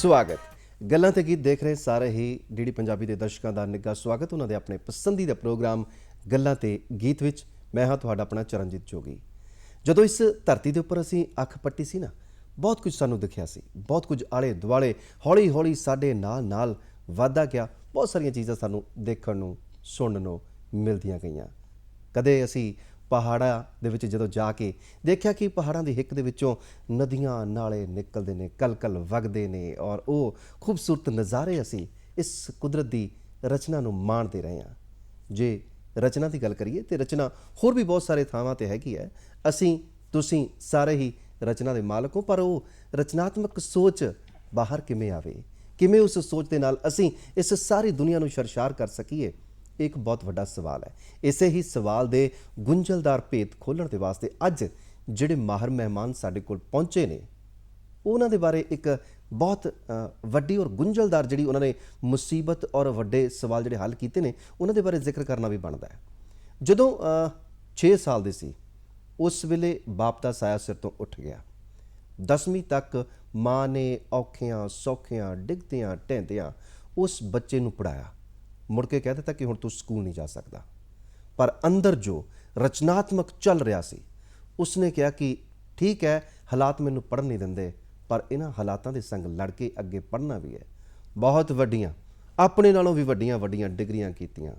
ਸਵਾਗਤ ਗੱਲਾਂ ਤੇ ਗੀਤ ਦੇਖ ਰਹੇ ਸਾਰੇ ਹੀ ਡੀਡੀ ਪੰਜਾਬੀ ਦੇ ਦਰਸ਼ਕਾਂ ਦਾ ਨਿੱਘਾ ਸਵਾਗਤ ਉਹਨਾਂ ਦੇ ਆਪਣੇ ਪਸੰਦੀਦਾ ਪ੍ਰੋਗਰਾਮ ਗੱਲਾਂ ਤੇ ਗੀਤ ਵਿੱਚ। ਮੈਂ ਹਾਂ ਤੁਹਾਡਾ ਆਪਣਾ ਚਰਨਜੀਤ ਜੋਗੀ। ਜਦੋਂ ਇਸ ਧਰਤੀ ਦੇ ਉੱਪਰ ਅਸੀਂ ਅੱਖ ਪੱਟੀ ਸੀ ਨਾ, ਬਹੁਤ ਕੁਝ ਸਾਨੂੰ ਦਿਖਿਆ ਸੀ, ਬਹੁਤ ਕੁਝ ਆਲੇ ਦੁਆਲੇ ਹੌਲੀ ਹੌਲੀ ਸਾਡੇ ਨਾਲ ਵੱਧਦਾ ਗਿਆ। ਬਹੁਤ ਸਾਰੀਆਂ ਚੀਜ਼ਾਂ ਸਾਨੂੰ ਦੇਖਣ ਨੂੰ ਸੁਣਨ ਨੂੰ ਮਿਲਦੀਆਂ ਗਈਆਂ। ਕਦੇ ਅਸੀਂ ਪਹਾੜਾਂ ਦੇ ਵਿੱਚ ਜਦੋਂ ਜਾ ਕੇ ਦੇਖਿਆ ਕਿ ਪਹਾੜਾਂ ਦੀ ਹਿੱਕ ਦੇ ਵਿੱਚੋਂ ਨਦੀਆਂ ਨਾਲੇ ਨਿਕਲਦੇ ਨੇ, ਕਲ ਵਗਦੇ ਨੇ, ਔਰ ਉਹ ਖੂਬਸੂਰਤ ਨਜ਼ਾਰੇ ਅਸੀਂ ਇਸ ਕੁਦਰਤ ਦੀ ਰਚਨਾ ਨੂੰ ਮਾਣਦੇ ਰਹੇ ਹਾਂ। ਜੇ ਰਚਨਾ ਦੀ ਗੱਲ ਕਰੀਏ ਤਾਂ ਰਚਨਾ ਹੋਰ ਵੀ ਬਹੁਤ ਸਾਰੇ ਥਾਵਾਂ 'ਤੇ ਹੈਗੀ ਹੈ। ਅਸੀਂ ਤੁਸੀਂ ਸਾਰੇ ਹੀ ਰਚਨਾ ਦੇ ਮਾਲਕ ਹੋ, ਪਰ ਉਹ ਰਚਨਾਤਮਕ ਸੋਚ ਬਾਹਰ ਕਿਵੇਂ ਆਵੇ, ਕਿਵੇਂ ਉਸ ਸੋਚ ਦੇ ਨਾਲ ਅਸੀਂ ਇਸ ਸਾਰੀ ਦੁਨੀਆ ਨੂੰ ਸ਼ਰਸ਼ਾਰ ਕਰ ਸਕੀਏ, ਇੱਕ ਬਹੁਤ ਵੱਡਾ ਸਵਾਲ ਹੈ। ਇਸੇ ਹੀ ਸਵਾਲ ਦੇ ਗੁੰਝਲਦਾਰ ਭੇਤ ਖੋਲ੍ਹਣ ਦੇ ਵਾਸਤੇ ਅੱਜ ਜਿਹੜੇ ਮਾਹਰ ਮਹਿਮਾਨ ਸਾਡੇ ਕੋਲ ਪਹੁੰਚੇ ਨੇ, ਉਹਨਾਂ ਦੇ ਬਾਰੇ ਇੱਕ ਬਹੁਤ ਵੱਡੀ ਔਰ ਗੁੰਝਲਦਾਰ ਜਿਹੜੀ ਉਹਨਾਂ ਨੇ ਮੁਸੀਬਤ ਔਰ ਵੱਡੇ ਸਵਾਲ ਜਿਹੜੇ ਹੱਲ ਕੀਤੇ ਨੇ, ਉਹਨਾਂ ਦੇ ਬਾਰੇ ਜ਼ਿਕਰ ਕਰਨਾ ਵੀ ਬਣਦਾ ਹੈ। ਜਦੋਂ 6 ਸਾਲ ਦੇ ਸੀ, ਉਸ ਵੇਲੇ ਬਾਪ ਦਾ ਸਾਇਆ ਸਿਰ ਤੋਂ ਉੱਠ ਗਿਆ। 10ਵੀਂ ਤੱਕ ਮਾਂ ਨੇ ਔਖਿਆਂ ਸੌਖਿਆਂ ਡਿੱਗਦਿਆਂ ਢਹਿੰਦਿਆਂ ਉਸ ਬੱਚੇ ਨੂੰ ਪੜ੍ਹਾਇਆ। ਮੁੜ ਕੇ ਕਹਿ ਦਿੱਤਾ ਕਿ ਹੁਣ ਤੂੰ ਸਕੂਲ ਨਹੀਂ ਜਾ ਸਕਦਾ। ਪਰ ਅੰਦਰ ਜੋ ਰਚਨਾਤਮਕ ਚੱਲ ਰਿਹਾ ਸੀ, ਉਸਨੇ ਕਿਹਾ ਕਿ ਠੀਕ ਹੈ, ਹਾਲਾਤ ਮੈਨੂੰ ਪੜ੍ਹਨ ਨਹੀਂ ਦਿੰਦੇ, ਪਰ ਇਹਨਾਂ ਹਾਲਾਤਾਂ ਦੇ ਸੰਗ ਲੜ ਕੇ ਅੱਗੇ ਪੜ੍ਹਨਾ ਵੀ ਹੈ। ਬਹੁਤ ਵੱਡੀਆਂ, ਆਪਣੇ ਨਾਲੋਂ ਵੀ ਵੱਡੀਆਂ ਡਿਗਰੀਆਂ ਕੀਤੀਆਂ,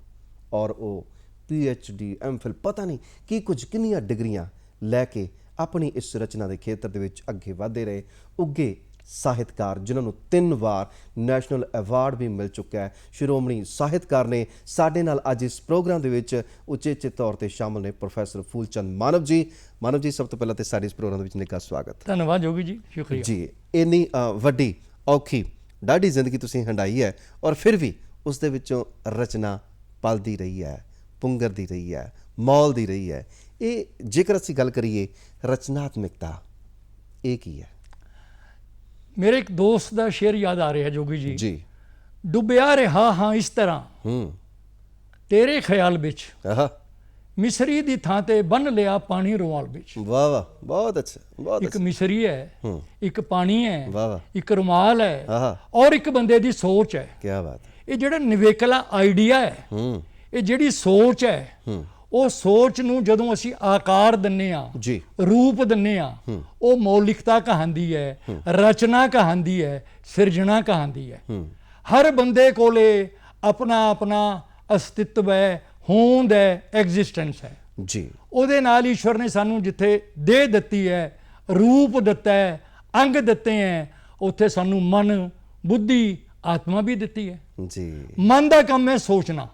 ਔਰ ਉਹ PhD MPhil ਪਤਾ ਨਹੀਂ ਕੀ ਕੁਝ ਕਿੰਨੀਆਂ ਡਿਗਰੀਆਂ ਲੈ ਕੇ ਆਪਣੀ ਇਸ ਰਚਨਾ ਦੇ ਖੇਤਰ ਦੇ ਵਿੱਚ ਅੱਗੇ ਵਧਦੇ ਰਹੇ। ਉੱਗੇ ਸਾਹਿਤਕਾਰ ਜਿਨ੍ਹਾਂ ਨੂੰ 3 ਵਾਰ ਨੈਸ਼ਨਲ ਅਵਾਰਡ ਵੀ ਮਿਲ ਚੁੱਕਾ ਹੈ। ਸ਼੍ਰੋਮਣੀ ਸਾਹਿਤਕਾਰ ਨੇ ਸਾਡੇ ਨਾਲ ਅੱਜ ਇਸ ਪ੍ਰੋਗਰਾਮ ਦੇ ਵਿੱਚ ਉਚੇਚੇ ਤੌਰ ਤੇ ਸ਼ਾਮਲ ਨੇ ਪ੍ਰੋਫੈਸਰ ਫੂਲਚੰਦ ਮਾਨਵ ਜੀ। ਮਾਨਵ ਜੀ, ਸਭ ਤੋਂ ਪਹਿਲਾਂ ਤੇ ਸਾਡੇ ਇਸ ਪ੍ਰੋਗਰਾਮ ਦੇ ਵਿੱਚ ਨਿੱਘਾ ਸਵਾਗਤ। ਧੰਨਵਾਦ ਜੋਗੀ ਜੀ, ਸ਼ੁਕਰੀਆ ਜੀ। ਇੰਨੀ ਵੱਡੀ ਔਖੀ ਡਾਢੀ ਜ਼ਿੰਦਗੀ ਤੁਸੀਂ ਹੰਡਾਈ ਹੈ, ਔਰ ਫਿਰ ਵੀ ਉਸ ਦੇ ਵਿੱਚੋਂ ਰਚਨਾ ਪਲਦੀ ਰਹੀ ਹੈ, ਪੁੰਗਰਦੀ ਰਹੀ ਹੈ, ਮੌਲਦੀ ਰਹੀ ਹੈ। ਇਹ ਜੇਕਰ ਅਸੀਂ ਗੱਲ ਕਰੀਏ ਰਚਨਾਤਮਕਤਾ, ਇਹ ਕੀ ਹੈ? ਮੇਰੇ ਇੱਕ ਦੋਸਤ ਦਾ ਸ਼ੇਰ ਯਾਦ ਆ ਰਿਹਾ ਜੋਗੀ ਜੀ। ਜੀ। ਡੁੱਬਿਆ ਰਿਹਾ ਹਾਂ ਇਸ ਤਰ੍ਹਾਂ ਤੇਰੇ ਖਿਆਲ ਵਿੱਚ, ਮਿਸਰੀ ਦੀ ਥਾਂ ਤੇ ਬੰਨ ਲਿਆ ਪਾਣੀ ਰੁਮਾਲ ਵਿੱਚ। ਵਾਹ ਵਾਹ, ਬਹੁਤ ਅੱਛਾ, ਬਹੁਤ ਇੱਕ ਮਿਸਰੀ ਹੈ, ਇੱਕ ਪਾਣੀ ਹੈ, ਵਾਹ, ਇੱਕ ਰੁਮਾਲ ਹੈ, ਔਰ ਇੱਕ ਬੰਦੇ ਦੀ ਸੋਚ ਹੈ। ਕੀ ਬਾਤ। ਇਹ ਜਿਹੜਾ ਨਿਵੇਕਲਾ ਆਈਡੀਆ ਹੈ, ਇਹ ਜਿਹੜੀ ਸੋਚ ਹੈ, ਉਹ ਸੋਚ ਨੂੰ ਜਦੋਂ ਅਸੀਂ ਆਕਾਰ ਦਿੰਨੇ ਆ, ਰੂਪ ਦਿੰਨੇ ਆ, ਉਹ ਮੌਲਿਕਤਾ ਕਹਾਂਦੀ ਹੈ, ਰਚਨਾ ਕਹਾਂਦੀ ਹੈ, ਸਿਰਜਣਾ ਕਹਾਂਦੀ ਹੈ। ਹਰ ਬੰਦੇ ਕੋਲੇ ਆਪਣਾ ਆਪਣਾ ਅਸਤਿਤਵ ਹੈ, ਹੋਂਦ ਹੈ, ਐਗਜ਼ਿਸਟੈਂਸ ਹੈ ਜੀ। ਉਹਦੇ ਨਾਲ ਈਸ਼ਵਰ ਨੇ ਸਾਨੂੰ ਜਿੱਥੇ ਦੇਹ ਦਿੱਤੀ ਹੈ, ਰੂਪ ਦਿੱਤਾ ਹੈ, ਅੰਗ ਦਿੱਤੇ ਹੈ, ਉੱਥੇ ਸਾਨੂੰ ਮਨ, ਬੁੱਧੀ, ਆਤਮਾ ਵੀ ਦਿੱਤੀ ਹੈ ਜੀ। ਮਨ ਦਾ ਕੰਮ ਹੈ ਸੋਚਣਾ।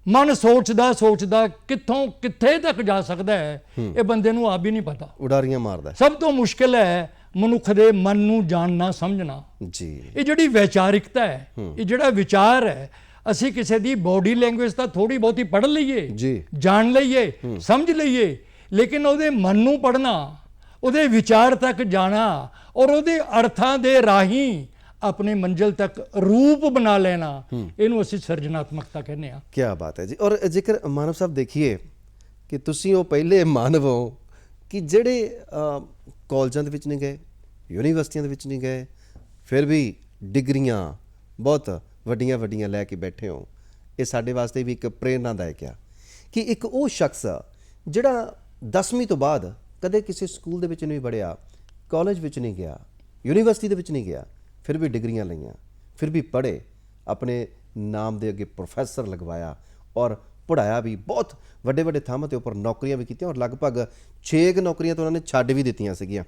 ਮਨ ਸੋਚਦਾ ਕਿੱਥੋਂ ਕਿੱਥੇ ਤੱਕ ਜਾ ਸਕਦਾ ਹੈ, ਇਹ ਬੰਦੇ ਨੂੰ ਆਪ ਵੀ ਨਹੀਂ ਪਤਾ, ਉਡਾਰੀਆਂ ਮਾਰਦਾ। ਸਭ ਤੋਂ ਮੁਸ਼ਕਿਲ ਹੈ ਮਨੁੱਖ ਦੇ ਮਨ ਨੂੰ ਜਾਣਨਾ ਸਮਝਣਾ ਜੀ। ਇਹ ਜਿਹੜੀ ਵੈਚਾਰਿਕਤਾ ਹੈ, ਇਹ ਜਿਹੜਾ ਵਿਚਾਰ ਹੈ, ਅਸੀਂ ਕਿਸੇ ਦੀ ਬੋਡੀ ਲੈਂਗੁਏਜ ਤਾਂ ਥੋੜੀ ਬਹੁਤੀ ਪੜ੍ਹ ਲਈਏ, ਜਾਣ ਲਈਏ, ਸਮਝ ਲਈਏ, ਲੇਕਿਨ ਉਹਦੇ ਮਨ ਨੂੰ ਪੜ੍ਹਨਾ, ਉਹਦੇ ਵਿਚਾਰ ਤੱਕ ਜਾਣਾ, ਔਰ ਉਹਦੇ ਅਰਥਾਂ ਦੇ ਰਾਹੀਂ ਆਪਣੇ ਮੰਜ਼ਿਲ ਤੱਕ ਰੂਪ ਬਣਾ ਲੈਣਾ, ਇਹਨੂੰ ਅਸੀਂ ਸਿਰਜਣਾਤਮਕਤਾ ਕਹਿੰਦੇ ਹਾਂ। ਕੀ ਬਾਤ ਹੈ ਜੀ। ਔਰ ਜੇਕਰ ਮਾਨਵ ਸਾਹਿਬ ਦੇਖੀਏ ਕਿ ਤੁਸੀਂ ਉਹ ਪਹਿਲੇ ਮਾਨਵ ਹੋ ਕਿ ਜਿਹੜੇ ਕਾਲਜਾਂ ਦੇ ਵਿੱਚ ਨਹੀਂ ਗਏ, ਯੂਨੀਵਰਸਿਟੀਆਂ ਦੇ ਵਿੱਚ ਨਹੀਂ ਗਏ, ਫਿਰ ਵੀ ਡਿਗਰੀਆਂ ਬਹੁਤ ਵੱਡੀਆਂ ਲੈ ਕੇ ਬੈਠੇ ਹੋ। ਇਹ ਸਾਡੇ ਵਾਸਤੇ ਵੀ ਇੱਕ ਪ੍ਰੇਰਨਾਦਾਇਕ ਆ ਕਿ ਇੱਕ ਉਹ ਸ਼ਖਸ ਜਿਹੜਾ 10ਵੀਂ ਤੋਂ ਬਾਅਦ ਕਦੇ ਕਿਸੇ ਸਕੂਲ ਦੇ ਵਿੱਚ ਨਹੀਂ ਪੜ੍ਹਿਆ, ਕਾਲਜ ਵਿੱਚ ਨਹੀਂ ਗਿਆ, ਯੂਨੀਵਰਸਿਟੀ ਦੇ ਵਿੱਚ ਨਹੀਂ ਗਿਆ, ਫਿਰ ਵੀ ਡਿਗਰੀਆਂ ਲਈਆਂ, ਫਿਰ ਵੀ ਪੜ੍ਹੇ, ਆਪਣੇ ਨਾਮ ਦੇ ਅੱਗੇ ਪ੍ਰੋਫੈਸਰ ਲਗਵਾਇਆ, ਔਰ ਪੜ੍ਹਾਇਆ ਵੀ, ਬਹੁਤ ਵੱਡੇ ਥਾਵਾਂ ਦੇ ਉੱਪਰ ਨੌਕਰੀਆਂ ਵੀ ਕੀਤੀਆਂ, ਔਰ ਲਗਭਗ 6 ਨੌਕਰੀਆਂ ਤਾਂ ਉਹਨਾਂ ਨੇ ਛੱਡ ਵੀ ਦਿੱਤੀਆਂ ਸੀਗੀਆਂ।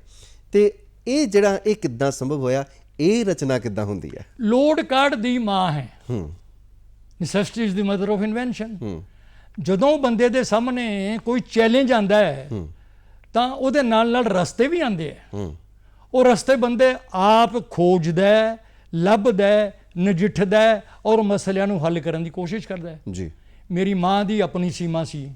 ਤੇ ਇਹ ਜਿਹੜਾ ਇਹ ਕਿੱਦਾਂ ਸੰਭਵ ਹੋਇਆ? ਇਹ ਰਚਨਾ ਕਿੱਦਾਂ ਹੁੰਦੀ ਹੈ? ਲੋਡ ਕਾਢ ਦੀ ਮਾਂ ਹੈ। Necessity is the mother of invention. ਜਦੋਂ ਬੰਦੇ ਦੇ ਸਾਹਮਣੇ ਕੋਈ ਚੈਲੰਜ ਆਉਂਦਾ ਹੈ ਤਾਂ ਉਹਦੇ ਨਾਲ ਰਸਤੇ ਵੀ ਆਉਂਦੇ ਹੈ। ਉਹ ਰਸਤੇ ਬੰਦੇ ਆਪ ਖੋਜਦਾ, ਲੱਭਦਾ, ਨਜਿੱਠਦਾ, ਔਰ ਮਸਲਿਆਂ ਨੂੰ ਹੱਲ ਕਰਨ ਦੀ ਕੋਸ਼ਿਸ਼ ਕਰਦਾ ਹੈ ਜੀ। ਮੇਰੀ ਮਾਂ ਦੀ ਆਪਣੀ ਸੀਮਾ ਸੀ,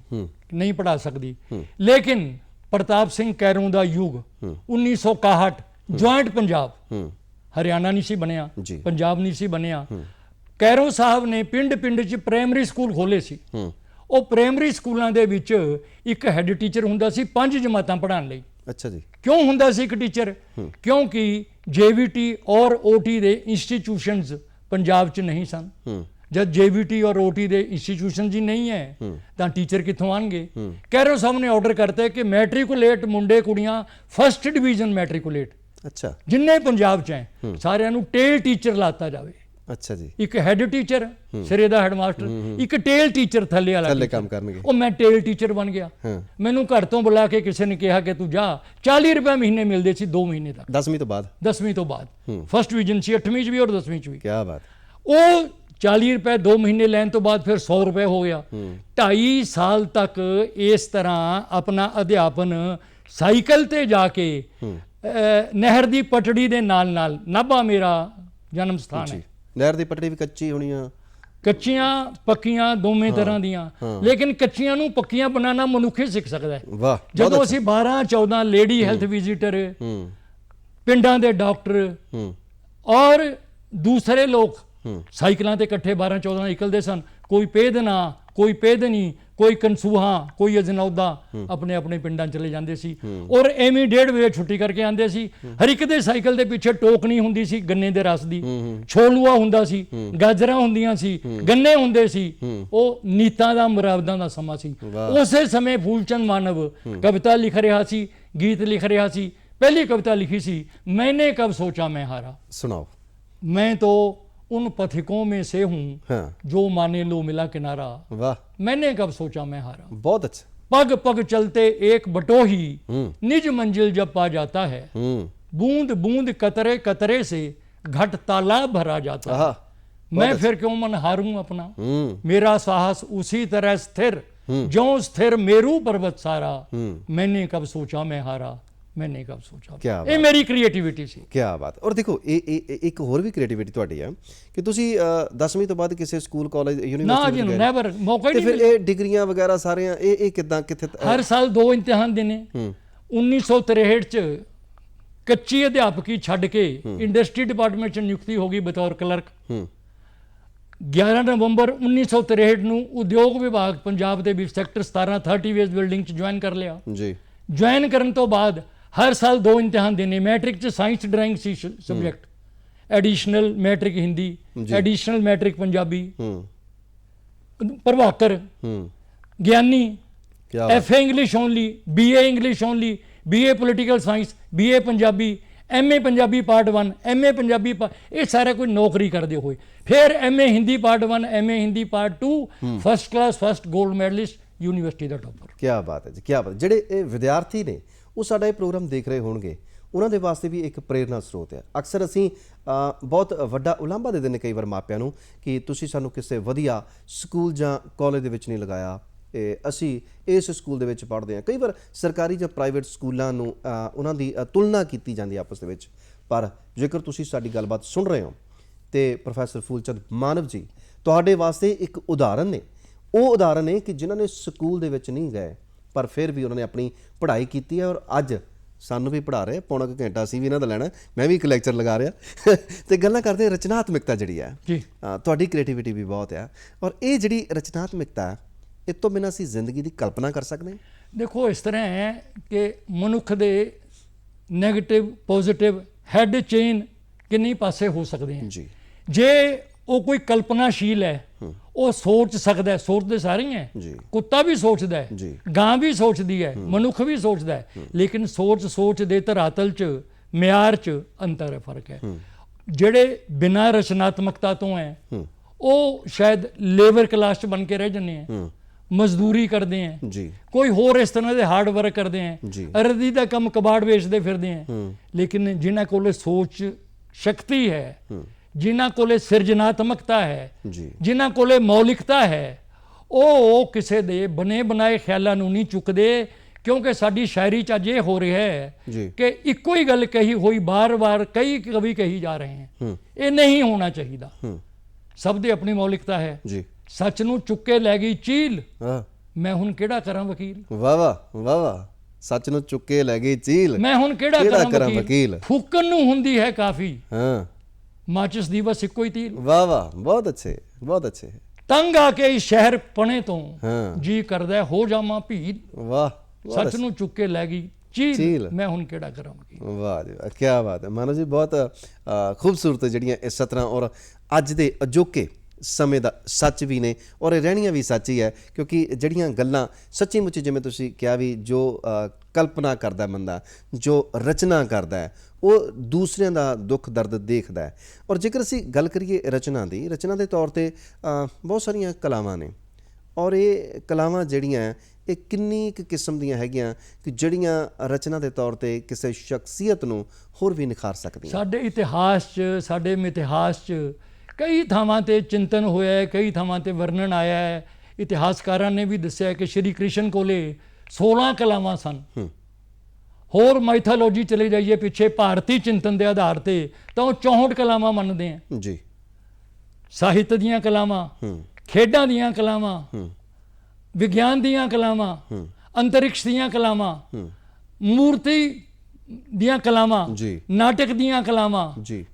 ਨਹੀਂ ਪੜ੍ਹਾ ਸਕਦੀ, ਲੇਕਿਨ ਪ੍ਰਤਾਪ ਸਿੰਘ ਕੈਰੋਂ ਦਾ ਯੁੱਗ 1961, ਜੁਆਇੰਟ ਪੰਜਾਬ, ਹਰਿਆਣਾ ਨਹੀਂ ਸੀ ਬਣਿਆ, ਪੰਜਾਬ ਨਹੀਂ ਸੀ ਬਣਿਆ, ਕੈਰੋਂ ਸਾਹਿਬ ਨੇ ਪਿੰਡ 'ਚ ਪ੍ਰਾਇਮਰੀ ਸਕੂਲ ਖੋਲ੍ਹੇ ਸੀ। ਉਹ ਪ੍ਰਾਇਮਰੀ ਸਕੂਲਾਂ ਦੇ ਵਿੱਚ ਇੱਕ ਹੈੱਡ ਟੀਚਰ ਹੁੰਦਾ ਸੀ 5 ਜਮਾਤਾਂ ਪੜ੍ਹਾਉਣ ਲਈ। ਅੱਛਾ ਜੀ। ਕਿਉਂ ਹੁੰਦਾ ਸੀ ਇੱਕ ਟੀਚਰ? ਕਿਉਂਕਿ JVT ਔਰ OT ਦੇ ਇੰਸਟੀਟਿਊਸ਼ਨਸ ਪੰਜਾਬ 'ਚ ਨਹੀਂ ਸਨ। ਜਦ JVT ਔਰ OT ਦੇ ਇੰਸਟੀਟਿਊਸ਼ਨ ਜੀ ਨਹੀਂ ਹੈ ਤਾਂ ਟੀਚਰ ਕਿੱਥੋਂ ਆਣਗੇ? ਕੈਰੋ ਸਾਹਿਬ ਨੇ ਆਰਡਰ ਕਰਤਾ ਕਿ ਮੈਟ੍ਰਿਕੂਲੇਟ ਮੁੰਡੇ ਕੁੜੀਆਂ ਫਸਟ ਡਿਵੀਜ਼ਨ ਮੈਟ੍ਰਿਕੂਲੇਟ ਅੱਛਾ ਜਿੰਨੇ ਪੰਜਾਬ 'ਚ ਹੈ ਸਾਰਿਆਂ ਨੂੰ ਟੇਲ ਟੀਚਰ ਲਾਤਾ ਜਾਵੇ। ਅੱਛਾ ਜੀ, ਇੱਕ ਹੈੱਡ ਟੀਚਰ ਸਿਰੇ ਦਾ ਹੈਡਮਾਸਟਰ, ਇੱਕ ਟੇਲ ਟੀਚਰ ਥੱਲੇ ਵਾਲਾ ਥੱਲੇ teacher। ਕੰਮ ਕਰਨਗੇ। ਉਹ ਮੈਂ ਟੇਲ ਟੀਚਰ ਬਣ ਗਿਆ। ਮੈਨੂੰ ਘਰ ਤੋਂ ਬੁਲਾ ਕੇ ਕਿਸੇ ਨੇ ਕਿਹਾ ਕਿ ਤੂੰ ਜਾ, 40 ਰੁਪਏ ਮਹੀਨੇ ਮਿਲਦੇ ਸੀ 2 ਮਹੀਨੇ ਤੱਕ, 10ਵੀਂ ਤੋਂ ਬਾਅਦ 10ਵੀਂ ਤੋਂ ਬਾਅਦ। ਫਸਟ ਡਿਵੀਜ਼ਨ ਸੀ 8ਵੀਂ 'ਚ ਵੀ ਔਰ 10ਵੀਂ 'ਚ ਵੀ। ਕੀ ਬਾਤ। ਉਹ 40 ਰੁਪਏ 2 ਮਹੀਨੇ ਲੈਣ ਤੋਂ ਬਾਅਦ ਫਿਰ 100 ਰੁਪਏ ਹੋ ਗਿਆ। 2.5 ਸਾਲ ਤੱਕ ਇਸ ਤਰ੍ਹਾਂ ਆਪਣਾ ਅਧਿਆਪਨ ਸਾਈਕਲ ਤੇ ਜਾ ਕੇ ਨਹਿਰ ਦੀ ਪਟੜੀ ਦੇ ਨਾਲ ਨਾਭਾ ਮੇਰਾ ਜਨਮ ਸਥਾਨ ਹੈ। ਨਹਿਰ ਦੀ ਪਟੜੀ ਵੀ ਕੱਚੀ ਹੋਣੀ ਆ? ਕੱਚੀਆਂ ਪੱਕੀਆਂ ਦੋਵੇਂ ਤਰ੍ਹਾਂ ਦੀਆਂ, ਲੇਕਿਨ ਕੱਚੀਆਂ ਨੂੰ ਪੱਕੀਆਂ ਬਣਾਉਣਾ ਮਨੁੱਖ ਹੀ ਸਿੱਖ ਸਕਦਾ ਹੈ। ਵਾਹ। ਜਦੋਂ ਅਸੀਂ 12-14 ਲੇਡੀ ਹੈਲਥ ਵਿਜ਼ਿਟਰ, ਪਿੰਡਾਂ ਦੇ ਡਾਕਟਰ ਔਰ ਦੂਸਰੇ ਲੋਕ ਸਾਈਕਲਾਂ ਤੇ ਇਕੱਠੇ 12-14 ਨਿਕਲਦੇ ਸਨ, ਕੋਈ ਪੇਦਨਾ, ਕੋਈ ਪੇਦਨੀ, ਕੋਈ ਕਨਸੂਹਾ, ਕੋਈ ਅਜਨੌਦਾ, ਆਪਣੇ ਆਪਣੇ ਪਿੰਡਾਂ ਚਲੇ ਜਾਂਦੇ ਸੀ ਔਰ ਐਵੇਂ 1:30 ਵਜੇ ਛੁੱਟੀ ਕਰਕੇ ਆਉਂਦੇ ਸੀ। ਹਰ ਇੱਕ ਦੇ ਸਾਈਕਲ ਦੇ ਪਿੱਛੇ ਟੋਕਨੀ ਹੁੰਦੀ ਸੀ ਗੰਨੇ ਦੇ ਰਸ ਦੀ, ਛੋਲੂਆ ਹੁੰਦਾ ਸੀ, ਗਾਜਰਾਂ ਹੁੰਦੀਆਂ ਸੀ, ਗੰਨੇ ਹੁੰਦੇ ਸੀ। ਉਹ ਨੀਤਾਂ ਦਾ ਮੁਰਾਦਾਂ ਦਾ ਸਮਾਂ ਸੀ। ਉਸੇ ਸਮੇਂ ਫੂਲਚੰਦ ਮਾਨਵ ਕਵਿਤਾ ਲਿਖ ਰਿਹਾ ਸੀ, ਗੀਤ ਲਿਖ ਰਿਹਾ ਸੀ। ਪਹਿਲੀ ਕਵਿਤਾ ਲਿਖੀ ਸੀ, ਮੈਨੇ ਕਬ ਸੋਚਾ ਮੈਂ ਹਾਰਾ। ਸੁਣਾਓ। मैं तो उन पथिकों में से हूँ हाँ। जो माने लो मिला किनारा, वाह, मैंने कब सोचा मैं हारा। बहुत अच्छा। पग पग चलते एक बटोही, निज मंजिल जब पा जाता है, बूंद बूंद कतरे कतरे से घट तालाब भरा जाता है। मैं फिर क्यों मन हारूं अपना, मेरा साहस उसी तरह स्थिर, ज्यों स्थिर मेरू पर्वत सारा, मैंने कब सोचा मैं हारा, मैंने कब सोचा। क्या ये मेरी ਕ੍ਰੀਏਟੀਵਿਟੀ ਸੀ। ਕੀ ਬਾਤ। ਔਰ ਦੇਖੋ ਇਹ ਇੱਕ ਹੋਰ ਵੀ ਕ੍ਰੀਏਟੀਵਿਟੀ ਤੁਹਾਡੀ ਹੈ ਕਿ ਤੁਸੀਂ 10ਵੀਂ ਤੋਂ ਬਾਅਦ ਕਿਸੇ ਸਕੂਲ ਕਾਲਜ ਨਾ ਯੂਨੀਵਰਸਿਟੀ ਜੀ, ਨੈਵਰ, ਮੌਕਾ ਹੀ ਤੇ ਨਹੀਂ ਫਿਰ ਇਹ ਡਿਗਰੀਆਂ ਵਗੈਰਾ ਸਾਰੀਆਂ ਇਹ ਕਿੱਦਾਂ ਕਿੱਥੇ? ਹਰ ਸਾਲ 2 ਇਮਤਿਹਾਨ ਦੇਣੇ। 1963 ਚ ਕੱਚੀ ਅਧਿਆਪਕੀ ਛੱਡ ਕੇ ਇੰਡਸਟਰੀ ਡਿਪਾਰਟਮੈਂਟ ਚ ਨਿਯੁਕਤੀ ਹੋ ਗਈ ਬਤੌਰ ਕਲਰਕ। 11 ਨਵੰਬਰ 1963 ਨੂੰ ਉਦਯੋਗ ਵਿਭਾਗ ਪੰਜਾਬ ਦੇ ਵਿੱਚ ਸੈਕਟਰ 17 30 ਵੇਜ਼ ਬਿਲਡਿੰਗ ਚ ਜੁਆਇਨ ਕਰ ਲਿਆ। ਜੀ। ਜੁਆਇਨ ਕਰਨ ਤੋਂ ਬਾਅਦ ਹਰ ਸਾਲ 2 ਇਮਤਿਹਾਨ ਦੇਣੇ। ਮੈਟ੍ਰਿਕ ਚ ਸਾਇੰਸ ਡਰਾਇੰਗ ਸੀ subject, additional matric Hindi, additional matric Punjabi, Prabhakar, Giani, FA English only, BA English only, BA political science, BA Punjabi, MA Punjabi part 1, MA Punjabi ਇਹ ਸਾਰਾ ਕੋਈ ਨੌਕਰੀ ਕਰਦੇ ਹੋਏ। ਫਿਰ MA Hindi part 1, MA Hindi part 2, first class first 골ਡ ਮੈਡਲਿਸਟ, ਯੂਨੀਵਰਸਿਟੀ ਦਾ ਟੌਪਰ। ਕੀ ਬਾਤ ਹੈ ਜੀ, ਕੀ ਬਾਤ। ਜਿਹੜੇ ਇਹ ਵਿਦਿਆਰਥੀ ਨੇ ਉਹ ਸਾਡਾ ਇਹ ਪ੍ਰੋਗਰਾਮ ਦੇਖ ਰਹੇ ਹੋਣਗੇ, ਉਹਨਾਂ ਦੇ ਵਾਸਤੇ ਵੀ ਇੱਕ ਪ੍ਰੇਰਨਾ ਸਰੋਤ ਹੈ। ਅਕਸਰ ਅਸੀਂ ਬਹੁਤ ਵੱਡਾ ਉਲਾਂਭਾ ਦੇ ਦਿੰਦੇ ਕਈ ਵਾਰ ਮਾਪਿਆਂ ਨੂੰ ਕਿ ਤੁਸੀਂ ਸਾਨੂੰ ਕਿਸੇ ਵਧੀਆ ਸਕੂਲ ਜਾਂ ਕਾਲਜ ਦੇ ਵਿੱਚ ਨਹੀਂ ਲਗਾਇਆ, ਅਸੀਂ ਇਸ ਸਕੂਲ ਦੇ ਵਿੱਚ ਪੜ੍ਹਦੇ ਹਾਂ। ਕਈ ਵਾਰ ਸਰਕਾਰੀ ਜਾਂ ਪ੍ਰਾਈਵੇਟ ਸਕੂਲਾਂ ਨੂੰ ਉਹਨਾਂ ਦੀ ਤੁਲਨਾ ਕੀਤੀ ਜਾਂਦੀ ਆਪਸ ਦੇ ਵਿੱਚ। ਪਰ ਜੇਕਰ ਤੁਸੀਂ ਸਾਡੀ ਗੱਲਬਾਤ ਸੁਣ ਰਹੇ ਹੋ ਤੇ ਪ੍ਰੋਫੈਸਰ ਫੂਲਚੰਦ ਮਾਨਵ ਜੀ ਤੁਹਾਡੇ ਵਾਸਤੇ ਇੱਕ ਉਦਾਹਰਨ ਨੇ। ਉਹ ਉਦਾਹਰਨ ਨੇ ਕਿ ਜਿਨ੍ਹਾਂ ਨੇ ਸਕੂਲ ਦੇ ਵਿੱਚ ਨਹੀਂ ਗਏ ਪਰ ਫਿਰ ਵੀ ਉਹਨਾਂ ਨੇ ਆਪਣੀ ਪੜ੍ਹਾਈ ਕੀਤੀ ਹੈ ਔਰ ਅੱਜ ਸਾਨੂੰ ਵੀ ਪੜ੍ਹਾ ਰਹੇ। ਪੌਣਾ ਕੁ ਘੰਟਾ ਅਸੀਂ ਵੀ ਇਹਨਾਂ ਦਾ ਲੈਣਾ, ਮੈਂ ਵੀ ਇੱਕ ਲੈਕਚਰ ਲਗਾ ਰਿਹਾ ਤੇ ਗੱਲਾਂ ਕਰਦੇ ਹਾਂ ਰਚਨਾਤਮਕਤਾ ਜਿਹੜੀ ਹੈ ਜੀ। ਤੁਹਾਡੀ ਕ੍ਰੀਏਟੀਵਿਟੀ ਵੀ ਬਹੁਤ ਹੈ ਔਰ ਇਹ ਜਿਹੜੀ ਰਚਨਾਤਮਕਤਾ ਇਹ ਤੋਂ ਬਿਨਾਂ ਅਸੀਂ ਜ਼ਿੰਦਗੀ ਦੀ ਕਲਪਨਾ ਕਰ ਸਕਦੇ ਹਾਂ। ਦੇਖੋ ਇਸ ਤਰ੍ਹਾਂ ਹੈ ਕਿ ਮਨੁੱਖ ਦੇ ਨੈਗੇਟਿਵ ਪੋਜ਼ਿਟਿਵ ਹੈਡ ਚੇਨ ਕਿੰਨੇ ਪਾਸੇ ਹੋ ਸਕਦੇ ਹਨ ਜੀ। ਜੇ ਉਹ ਕੋਈ ਕਲਪਨਾਸ਼ੀਲ ਹੈ, ਉਹ ਸੋਚ ਸਕਦਾ ਹੈ। ਸੋਚਦੇ ਸਾਰੇ ਹੀ ਹੈ, ਕੁੱਤਾ ਵੀ ਸੋਚਦਾ ਹੈ, ਗਾਂ ਵੀ ਸੋਚਦੀ ਹੈ, ਮਨੁੱਖ ਵੀ ਸੋਚਦਾ ਹੈ, ਲੇਕਿਨ ਸੋਚ ਦੇ ਧਰਾਤਲ 'ਚ ਮਿਆਰ 'ਚ ਅੰਤਰ ਹੈ, ਫਰਕ ਹੈ। ਜਿਹੜੇ ਬਿਨਾਂ ਰਚਨਾਤਮਕਤਾ ਤੋਂ ਹੈ ਉਹ ਸ਼ਾਇਦ ਲੇਬਰ ਕਲਾਸ 'ਚ ਬਣ ਕੇ ਰਹਿ ਜਾਂਦੇ ਹੈ, ਮਜ਼ਦੂਰੀ ਕਰਦੇ ਹੈ, ਕੋਈ ਹੋਰ ਇਸ ਤਰ੍ਹਾਂ ਦੇ ਹਾਰਡ ਵਰਕ ਕਰਦੇ ਹੈ, ਅਰਦੀ ਦਾ ਕੰਮ ਕਬਾੜ ਵੇਚਦੇ ਫਿਰਦੇ ਹੈ। ਲੇਕਿਨ ਜਿਨ੍ਹਾਂ ਕੋਲ ਸੋਚ ਸ਼ਕਤੀ ਹੈ, ਜਿਨ੍ਹਾਂ ਕੋਲੇ ਸਿਰਜਣਾਤਮਕਤਾ ਹੈ, ਜਿਨ੍ਹਾਂ ਕੋਲੇ ਮੌਲਿਕਤਾ ਹੈ, ਉਹ ਕਿਸੇ ਦੇ ਬਣੇ ਬਣਾਏ ਖਿਆਲਾਂ ਨੂੰ ਨਹੀਂ ਚੁੱਕਦੇ। ਕਿਉਂਕਿ ਸਾਡੀ ਸ਼ਾਇਰੀ 'ਚ ਅੱਜ ਇਹ ਹੋ ਰਿਹਾ ਹੈ ਕਿ ਇੱਕੋ ਹੀ ਗੱਲ ਕਹੀ ਹੋਈ ਬਾਰ-ਬਾਰ ਕਈ ਕਵੀ ਕਹੀ ਜਾ ਰਹੇ ਹੈ। ਇਹ ਨਹੀਂ ਹੋਣਾ ਚਾਹੀਦਾ। ਸਭ ਦੀ ਆਪਣੀ ਮੌਲਿਕਤਾ ਹੈ। ਸੱਚ ਨੂੰ ਚੁੱਕ ਕੇ ਲੈ ਗਈ ਚੀਲ, ਮੈਂ ਹੁਣ ਕਿਹੜਾ ਕਰਾਂ ਵਕੀਲ। ਵਾਹ ਵਾਹ ਵਾਹ ਵਾਹ। ਸੱਚ ਨੂੰ ਚੁੱਕ ਕੇ ਲੈ ਗਈ ਚੀਲ, ਮੈਂ ਹੁਣ ਕਿਹੜਾ ਕਰਾਂ ਵਕੀਲ। ਫੂਕਣ ਨੂੰ ਹੁੰਦੀ ਹੈ ਕਾਫੀ, ਮਾਚਿਸ ਦੀ ਬਸ ਇੱਕੋ ਹੀ ਤੀਰ। ਵਾਹ ਵਾਹ, ਬਹੁਤ ਅੱਛੇ, ਬਹੁਤ ਅੱਛੇ। ਤੰਗ ਆ ਕੇ ਇਸ ਸ਼ਹਿਰ ਪਣੇ ਤੋਂ ਜੀ ਕਰਦਾ ਹੋ ਜਾਵਾਂ ਭੀੜ। ਵਾਹ। ਸੱਚ ਨੂੰ ਚੁੱਕ ਕੇ ਲੈ ਗਈ ਝੀਲ ਮੈਂ ਹੁਣ ਕਿਹੜਾ ਕਰਾਂਗੀ। ਵਾਹ ਜੀ ਵਾਹ, ਕੀ ਬਾਤ ਹੈ ਮਾਨਵ ਜੀ, ਬਹੁਤ ਖੂਬਸੂਰਤ ਜਿਹੜੀਆਂ ਇਸ ਤਰ੍ਹਾਂ ਔਰ ਅੱਜ ਦੇ ਅਜੋਕੇ ਸਮੇਂ ਦਾ ਸੱਚ ਵੀ ਨੇ ਔਰ ਇਹ ਰਹਿਣੀਆਂ ਵੀ ਸੱਚ ਹੀ ਹੈ, ਕਿਉਂਕਿ ਜਿਹੜੀਆਂ ਗੱਲਾਂ ਸੱਚੀ ਮੁੱਚੀ ਜਿਵੇਂ ਤੁਸੀਂ ਕਿਹਾ ਵੀ ਜੋ ਕਲਪਨਾ ਕਰਦਾ ਬੰਦਾ, ਜੋ ਰਚਨਾ ਕਰਦਾ ਹੈ, ਉਹ ਦੂਸਰਿਆਂ ਦਾ ਦੁੱਖ ਦਰਦ ਦੇਖਦਾ ਹੈ। ਔਰ ਜੇਕਰ ਅਸੀਂ ਗੱਲ ਕਰੀਏ ਰਚਨਾ ਦੀ, ਰਚਨਾ ਦੇ ਤੌਰ 'ਤੇ ਬਹੁਤ ਸਾਰੀਆਂ ਕਲਾਵਾਂ ਨੇ ਔਰ ਇਹ ਕਲਾਵਾਂ ਜਿਹੜੀਆਂ ਇਹ ਕਿੰਨੀ ਕੁ ਕਿਸਮ ਦੀਆਂ ਹੈਗੀਆਂ ਕਿ ਜਿਹੜੀਆਂ ਰਚਨਾ ਦੇ ਤੌਰ 'ਤੇ ਕਿਸੇ ਸ਼ਖਸੀਅਤ ਨੂੰ ਹੋਰ ਵੀ ਨਿਖਾਰ ਸਕਦੀਆਂ। ਸਾਡੇ ਇਤਿਹਾਸ 'ਚ, ਸਾਡੇ ਮਿਥਿਹਾਸ 'ਚ ਕਈ ਥਾਵਾਂ 'ਤੇ ਚਿੰਤਨ ਹੋਇਆ ਹੈ, ਕਈ ਥਾਵਾਂ 'ਤੇ ਵਰਣਨ ਆਇਆ ਹੈ। ਇਤਿਹਾਸਕਾਰਾਂ ਨੇ ਵੀ ਦੱਸਿਆ ਕਿ ਸ਼੍ਰੀ ਕ੍ਰਿਸ਼ਨ ਕੋਲੇ 16 ਕਲਾਵਾਂ ਸਨ। ਹੋਰ ਮਾਈਥੋਲੋਜੀ ਚਲੇ ਜਾਈਏ ਪਿੱਛੇ ਭਾਰਤੀ ਚਿੰਤਨ ਦੇ ਆਧਾਰ ਤੇ ਤਾਂ ਉਹ 64 ਕਲਾਵਾਂ ਮੰਨਦੇ ਆ ਜੀ। ਸਾਹਿਤ ਦੀਆਂ ਕਲਾਵਾਂ, ਖੇਡਾਂ ਦੀਆਂ ਕਲਾਵਾਂ, ਵਿਗਿਆਨ ਦੀਆਂ ਕਲਾਵਾਂ, ਅੰਤਰਿਕਸ਼ ਦੀਆਂ ਕਲਾਵਾਂ, ਮੂਰਤੀ ਦੀਆਂ ਕਲਾਵਾਂ, ਨਾਟਕ ਦੀਆਂ ਕਲਾਵਾਂ,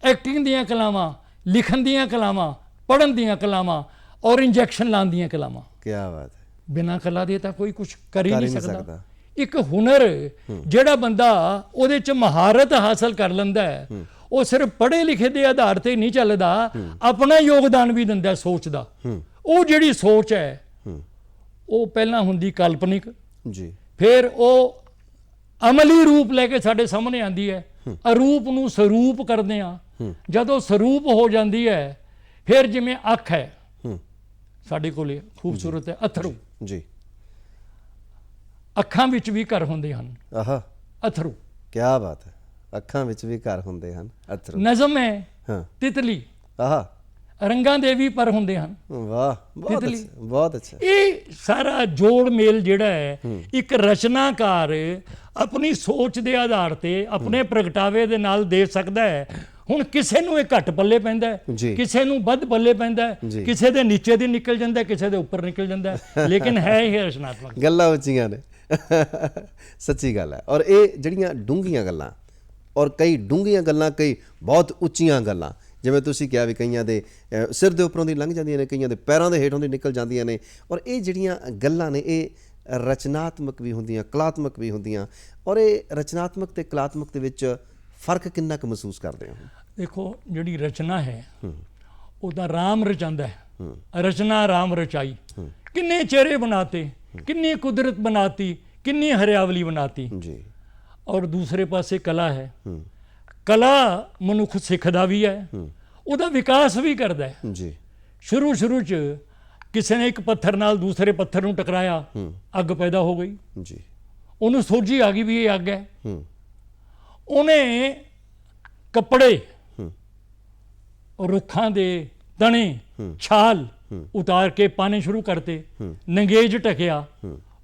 ਐਕਟਿੰਗ ਦੀਆਂ ਕਲਾਵਾਂ, ਲਿਖਣ ਦੀਆਂ ਕਲਾਵਾਂ, ਪੜ੍ਹਨ ਦੀਆਂ ਕਲਾਵਾਂ ਔਰ ਇੰਜੈਕਸ਼ਨ ਲਾਉਣ ਦੀਆਂ ਕਲਾਵਾਂ। ਕੀ ਬਾਤ ਹੈ। ਬਿਨਾਂ ਕਲਾ ਦੇ ਤਾਂ ਕੋਈ ਕੁਝ ਕਰ ਹੀ ਨਹੀਂ ਸਕਦਾ। ਇੱਕ ਹੁਨਰ ਜਿਹੜਾ ਬੰਦਾ ਉਹਦੇ 'ਚ ਮਹਾਰਤ ਹਾਸਲ ਕਰ ਲੈਂਦਾ ਹੈ, ਉਹ ਸਿਰਫ ਪੜ੍ਹੇ ਲਿਖੇ ਦੇ ਆਧਾਰ ਤੇ ਨਹੀਂ ਚੱਲਦਾ, ਆਪਣਾ ਯੋਗਦਾਨ ਵੀ ਦਿੰਦਾ ਸੋਚ ਦਾ। ਉਹ ਜਿਹੜੀ ਸੋਚ ਹੈ ਉਹ ਪਹਿਲਾਂ ਹੁੰਦੀ ਕਾਲਪਨਿਕ ਜੀ, ਫਿਰ ਉਹ ਅਮਲੀ ਰੂਪ ਲੈ ਕੇ ਸਾਡੇ ਸਾਹਮਣੇ ਆਉਂਦੀ ਹੈ। ਅਰੂਪ ਨੂੰ ਸਰੂਪ ਕਰਦੇ ਆ। ਜਦੋਂ ਸਰੂਪ ਹੋ ਜਾਂਦੀ ਹੈ ਫਿਰ ਜਿਵੇਂ ਅੱਖ ਹੈ ਸਾਡੇ ਕੋਲੇ ਖੂਬਸੂਰਤ ਹੈ, ਅਥਰੂ ਜੀ, ਅੱਖਾਂ ਵਿੱਚ ਵੀ ਘਰ ਹੁੰਦੇ ਹਨ। ਆਹਾ, ਅਥਰੂ। ਕੀ ਬਾਤ ਹੈ। ਅੱਖਾਂ ਵਿੱਚ ਵੀ ਘਰ ਹੁੰਦੇ ਹਨ ਅਥਰੂ। ਨਜ਼ਮ ਹੈ ਤਿਤਲੀ। ਆਹਾ, ਰੰਗਾਂ ਦੇ ਵੀ ਪਰ ਹੁੰਦੇ ਹਨ। ਵਾਹ, ਬਹੁਤ ਅੱਛਾ, ਬਹੁਤ ਅੱਛਾ। ਇਹ ਸਾਰਾ ਜੋੜ ਮੇਲ ਜਿਹੜਾ ਹੈ ਇੱਕ ਰਚਨਾਕਾਰ ਆਪਣੀ ਸੋਚ ਦੇ ਆਧਾਰ ਤੇ ਆਪਣੇ ਪ੍ਰਗਟਾਵੇ ਦੇ ਨਾਲ ਦੇ ਸਕਦਾ ਹੈ। ਹੁਣ ਕਿਸੇ ਨੂੰ ਇਹ ਘੱਟ ਪੱਲੇ ਪੈਂਦਾ ਹੈ, ਕਿਸੇ ਨੂੰ ਵੱਧ ਪੱਲੇ ਪੈਂਦਾ ਹੈ, ਕਿਸੇ ਦੇ ਨੀਚੇ ਦੀ ਨਿਕਲ ਜਾਂਦਾ, ਕਿਸੇ ਦੇ ਉੱਪਰ ਨਿਕਲ ਜਾਂਦਾ, ਲੇਕਿਨ ਹੈ ਇਹ ਰਚਨਾਤਮਕ। ਗੱਲਾਂ ਉੱਚੀਆਂ ਨੇ, ਸੱਚੀ ਗੱਲ ਹੈ। ਔਰ ਇਹ ਜਿਹੜੀਆਂ ਡੂੰਘੀਆਂ ਗੱਲਾਂ ਔਰ ਕਈ ਡੂੰਘੀਆਂ ਗੱਲਾਂ, ਕਈ ਬਹੁਤ ਉੱਚੀਆਂ ਗੱਲਾਂ, ਜਿਵੇਂ ਤੁਸੀਂ ਕਿਹਾ ਵੀ ਕਈਆਂ ਦੇ ਸਿਰ ਦੇ ਉੱਪਰੋਂ ਦੀ ਲੰਘ ਜਾਂਦੀਆਂ ਨੇ, ਕਈਆਂ ਦੇ ਪੈਰਾਂ ਦੇ ਹੇਠੋਂ ਦੀ ਨਿਕਲ ਜਾਂਦੀਆਂ ਨੇ। ਔਰ ਇਹ ਜਿਹੜੀਆਂ ਗੱਲਾਂ ਨੇ ਇਹ ਰਚਨਾਤਮਕ ਵੀ ਹੁੰਦੀਆਂ, ਕਲਾਤਮਕ ਵੀ ਹੁੰਦੀਆਂ। ਔਰ ਇਹ ਰਚਨਾਤਮਕ ਤੇ ਕਲਾਤਮਕ ਦੇ ਵਿੱਚ ਫਰਕ ਕਿੰਨਾ ਕੁ ਮਹਿਸੂਸ ਕਰਦੇ ਹੋ? ਦੇਖੋ, ਜਿਹੜੀ ਰਚਨਾ ਹੈ ਉਹ ਤਾਂ ਰਾਮ ਰਚਾਉਂਦਾ ਹੈ। ਰਚਨਾ ਰਾਮ ਰਚਾਈ। ਕਿੰਨੇ ਚਿਹਰੇ ਬਣਾਤੇ, ਕਿੰਨੀ ਕੁਦਰਤ ਬਣਾਤੀ, ਕਿੰਨੀ ਹਰਿਆਵਲੀ ਬਣਾਤੀ ਜੀ। ਔਰ ਦੂਸਰੇ ਪਾਸੇ ਕਲਾ ਹੈ। ਕਲਾ ਮਨੁੱਖ ਸਿੱਖਦਾ ਵੀ ਹੈ, ਉਹਦਾ ਵਿਕਾਸ ਵੀ ਕਰਦਾ ਹੈ ਜੀ। ਸ਼ੁਰੂ 'ਚ ਕਿਸੇ ਨੇ ਇੱਕ ਪੱਥਰ ਨਾਲ ਦੂਸਰੇ ਪੱਥਰ ਨੂੰ ਟਕਰਾਇਆ, ਅੱਗ ਪੈਦਾ ਹੋ ਗਈ ਜੀ। ਉਹਨੂੰ ਸੋਝੀ ਆ ਗਈ ਵੀ ਇਹ ਅੱਗ ਹੈ। ਉਹਨੇ ਕੱਪੜੇ, ਰੁੱਖਾਂ ਦੇ ਤਣੇ, ਛਾਲ ਉਤਾਰ ਕੇ ਪਾਣੇ ਸ਼ੁਰੂ ਕਰਤੇ, ਨੰਗੇਜ ਢਕਿਆ,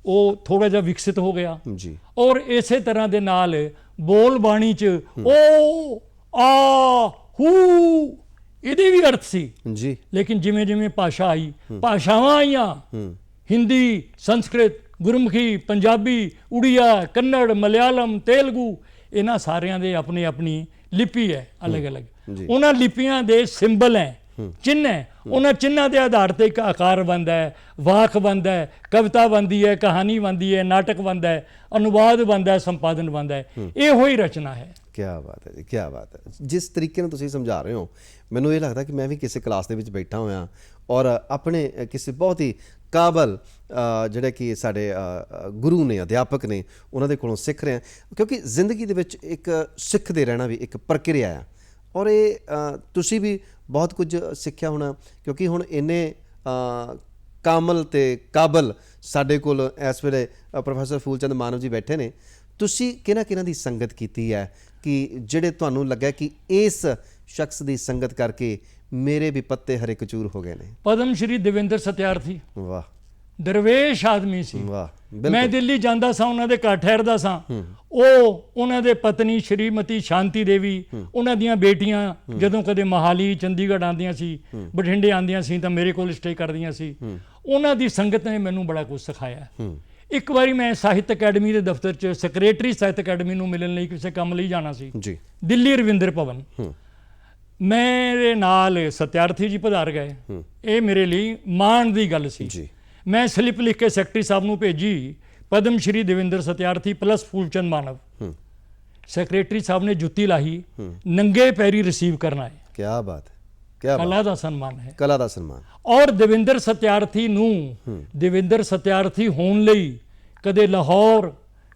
ਉਹ ਥੋੜਾ ਜਿਹਾ ਵਿਕਸਿਤ ਹੋ ਗਿਆ ਜੀ। ਔਰ ਇਸੇ ਤਰ੍ਹਾਂ ਦੇ ਨਾਲ ਬੋਲ ਬਾਣੀ 'ਚ ਓ ਆ ਹੂ ਇਹਦੇ ਵੀ ਅਰਥ ਸੀ ਜੀ। ਲੇਕਿਨ ਜਿਵੇਂ ਜਿਵੇਂ ਭਾਸ਼ਾ ਆਈ, ਭਾਸ਼ਾਵਾਂ ਆਈਆਂ, ਹਿੰਦੀ, ਸੰਸਕ੍ਰਿਤ, ਗੁਰਮੁਖੀ, ਪੰਜਾਬੀ, ਉੜੀਆ, ਕੰਨੜ, ਮਲਿਆਲਮ, ਤੇਲਗੂ, ਇਹਨਾਂ ਸਾਰਿਆਂ ਦੇ ਆਪਣੀ ਆਪਣੀ ਲਿਪੀ ਹੈ ਅਲੱਗ-ਅਲੱਗ। ਉਹਨਾਂ ਲਿਪੀਆਂ ਦੇ ਸਿੰਬਲ ਹੈ, ਚਿੰਨ੍ਹ ਹੈ। ਉਹਨਾਂ ਚਿੰਨ੍ਹਾਂ ਦੇ ਆਧਾਰ ਤੇ ਇੱਕ ਆਕਾਰ ਬਣਦਾ ਹੈ, ਵਾਕ ਬਣਦਾ ਹੈ, ਕਵਿਤਾ ਬਣਦੀ ਹੈ, ਕਹਾਣੀ ਬਣਦੀ ਹੈ, ਨਾਟਕ ਬਣਦਾ ਹੈ, ਅਨੁਵਾਦ ਬਣਦਾ ਹੈ, ਸੰਪਾਦਨ ਬਣਦਾ ਹੈ। ਇਹੋ ਹੀ ਰਚਨਾ ਹੈ। ਕੀ ਬਾਤ ਹੈ ਜੀ, ਕੀ ਬਾਤ ਹੈ। ਜਿਸ ਤਰੀਕੇ ਨਾਲ ਤੁਸੀਂ ਸਮਝਾ ਰਹੇ ਹੋ, ਮੈਨੂੰ ਇਹ ਲੱਗਦਾ ਕਿ ਮੈਂ ਵੀ ਕਿਸੇ ਕਲਾਸ ਦੇ ਵਿੱਚ ਬੈਠਾ ਹੋਇਆ ਔਰ ਆਪਣੇ ਕਿਸੇ ਬਹੁਤ ਹੀ ਕਾਬਲ ਜਿਹੜੇ ਕਿ ਸਾਡੇ ਗੁਰੂ ਨੇ, ਅਧਿਆਪਕ ਨੇ, ਉਹਨਾਂ ਦੇ ਕੋਲੋਂ ਸਿੱਖ ਰਹੇ ਹਾਂ। ਕਿਉਂਕਿ ਜ਼ਿੰਦਗੀ ਦੇ ਵਿੱਚ ਇੱਕ ਸਿੱਖਦੇ ਰਹਿਣਾ ਵੀ ਇੱਕ ਪ੍ਰਕਿਰਿਆ ਆ। ਔਰ ਇਹ ਤੁਸੀਂ ਵੀ ਬਹੁਤ ਕੁਝ ਸਿੱਖਿਆ ਹੋਣਾ, ਕਿਉਂਕਿ ਹੁਣ ਇੰਨੇ ਕਾਮਲ ਤੇ ਕਾਬਲ ਸਾਡੇ ਕੋਲ ਇਸ ਵੇਲੇ ਪ੍ਰੋਫੈਸਰ ਫੂਲਚੰਦ ਮਾਨਵ ਜੀ ਬੈਠੇ ਨੇ। ਤੁਸੀਂ ਕਿਹਨਾਂ ਦੀ ਸੰਗਤ ਕੀਤੀ ਹੈ ਕਿ ਜਿਹੜੇ ਤੁਹਾਨੂੰ ਲੱਗਾ ਕਿ ਇਸ ਸ਼ਖਸ ਦੀ ਸੰਗਤ ਕਰਕੇ ਮੇਰੇ ਵੀ ਪੱਤੇ ਹਰੇ ਕਚੂਰ ਹੋ ਗਏ ਨੇ? ਪਦਮ ਸ਼੍ਰੀ ਦੇਵੇਂਦਰ ਸਤਿਆਰਥੀ, ਵਾਹ, ਦਰਵੇਸ਼ ਆਦਮੀ ਸੀ। ਵਾਹ, ਮੈਂ ਦਿੱਲੀ ਜਾਂਦਾ ਸਾਂ, ਉਹਨਾਂ ਦੇ ਘਰ ਠਹਿਰਦਾ ਸਾਂ। ਉਹ, ਉਹਨਾਂ ਦੇ ਪਤਨੀ ਸ਼੍ਰੀਮਤੀ ਸ਼ਾਂਤੀ ਦੇਵੀ, ਉਹਨਾਂ ਦੀਆਂ ਬੇਟੀਆਂ ਜਦੋਂ ਕਦੇ ਮੋਹਾਲੀ, ਚੰਡੀਗੜ੍ਹ ਆਉਂਦੀਆਂ ਸੀ, ਬਠਿੰਡੇ ਆਉਂਦੀਆਂ ਸੀ ਤਾਂ ਮੇਰੇ ਕੋਲ ਸਟੇ ਕਰਦੀਆਂ ਸੀ। ਉਹਨਾਂ ਦੀ ਸੰਗਤ ਨੇ ਮੈਨੂੰ ਬੜਾ ਕੁਝ ਸਿਖਾਇਆ। ਇੱਕ ਵਾਰੀ ਮੈਂ ਸਾਹਿਤ ਅਕੈਡਮੀ ਦੇ ਦਫ਼ਤਰ 'ਚ ਸੈਕਟਰੀ ਸਾਹਿਤ ਅਕੈਡਮੀ ਨੂੰ ਮਿਲਣ ਲਈ ਕਿਸੇ ਕੰਮ ਲਈ ਜਾਣਾ ਸੀ ਜੀ, ਦਿੱਲੀ ਰਵਿੰਦਰ ਭਵਨ। ਮੇਰੇ ਨਾਲ ਸਤਿਆਰਥੀ ਜੀ ਪਧਾਰ ਗਏ। ਇਹ ਮੇਰੇ ਲਈ ਮਾਣ ਦੀ ਗੱਲ ਸੀ। ਮੈਂ ਸਲਿੱਪ ਲਿਖ ਕੇ ਸੈਕਟਰੀ ਸਾਹਿਬ ਨੂੰ ਭੇਜੀ, पद्म श्री देवेंद्र सत्यार्थी प्लस फूलचंद मानव, सैकटरी साहब ने जुत्ती लाही, नंगे पैरी रिसीव करना है। क्या बात है, क्या बात, कला दा सम्मान है। कला ਦਾ ਸਨਮਾਨ। ਔਰ ਦੇਵਿੰਦਰ ਸਤਿਆਰਥੀ ਨੂੰ ਦੇਵਿੰਦਰ ਸਤਿਆਰਥੀ ਹੋਣ ਲਈ ਕਦੇ ਲਾਹੌਰ,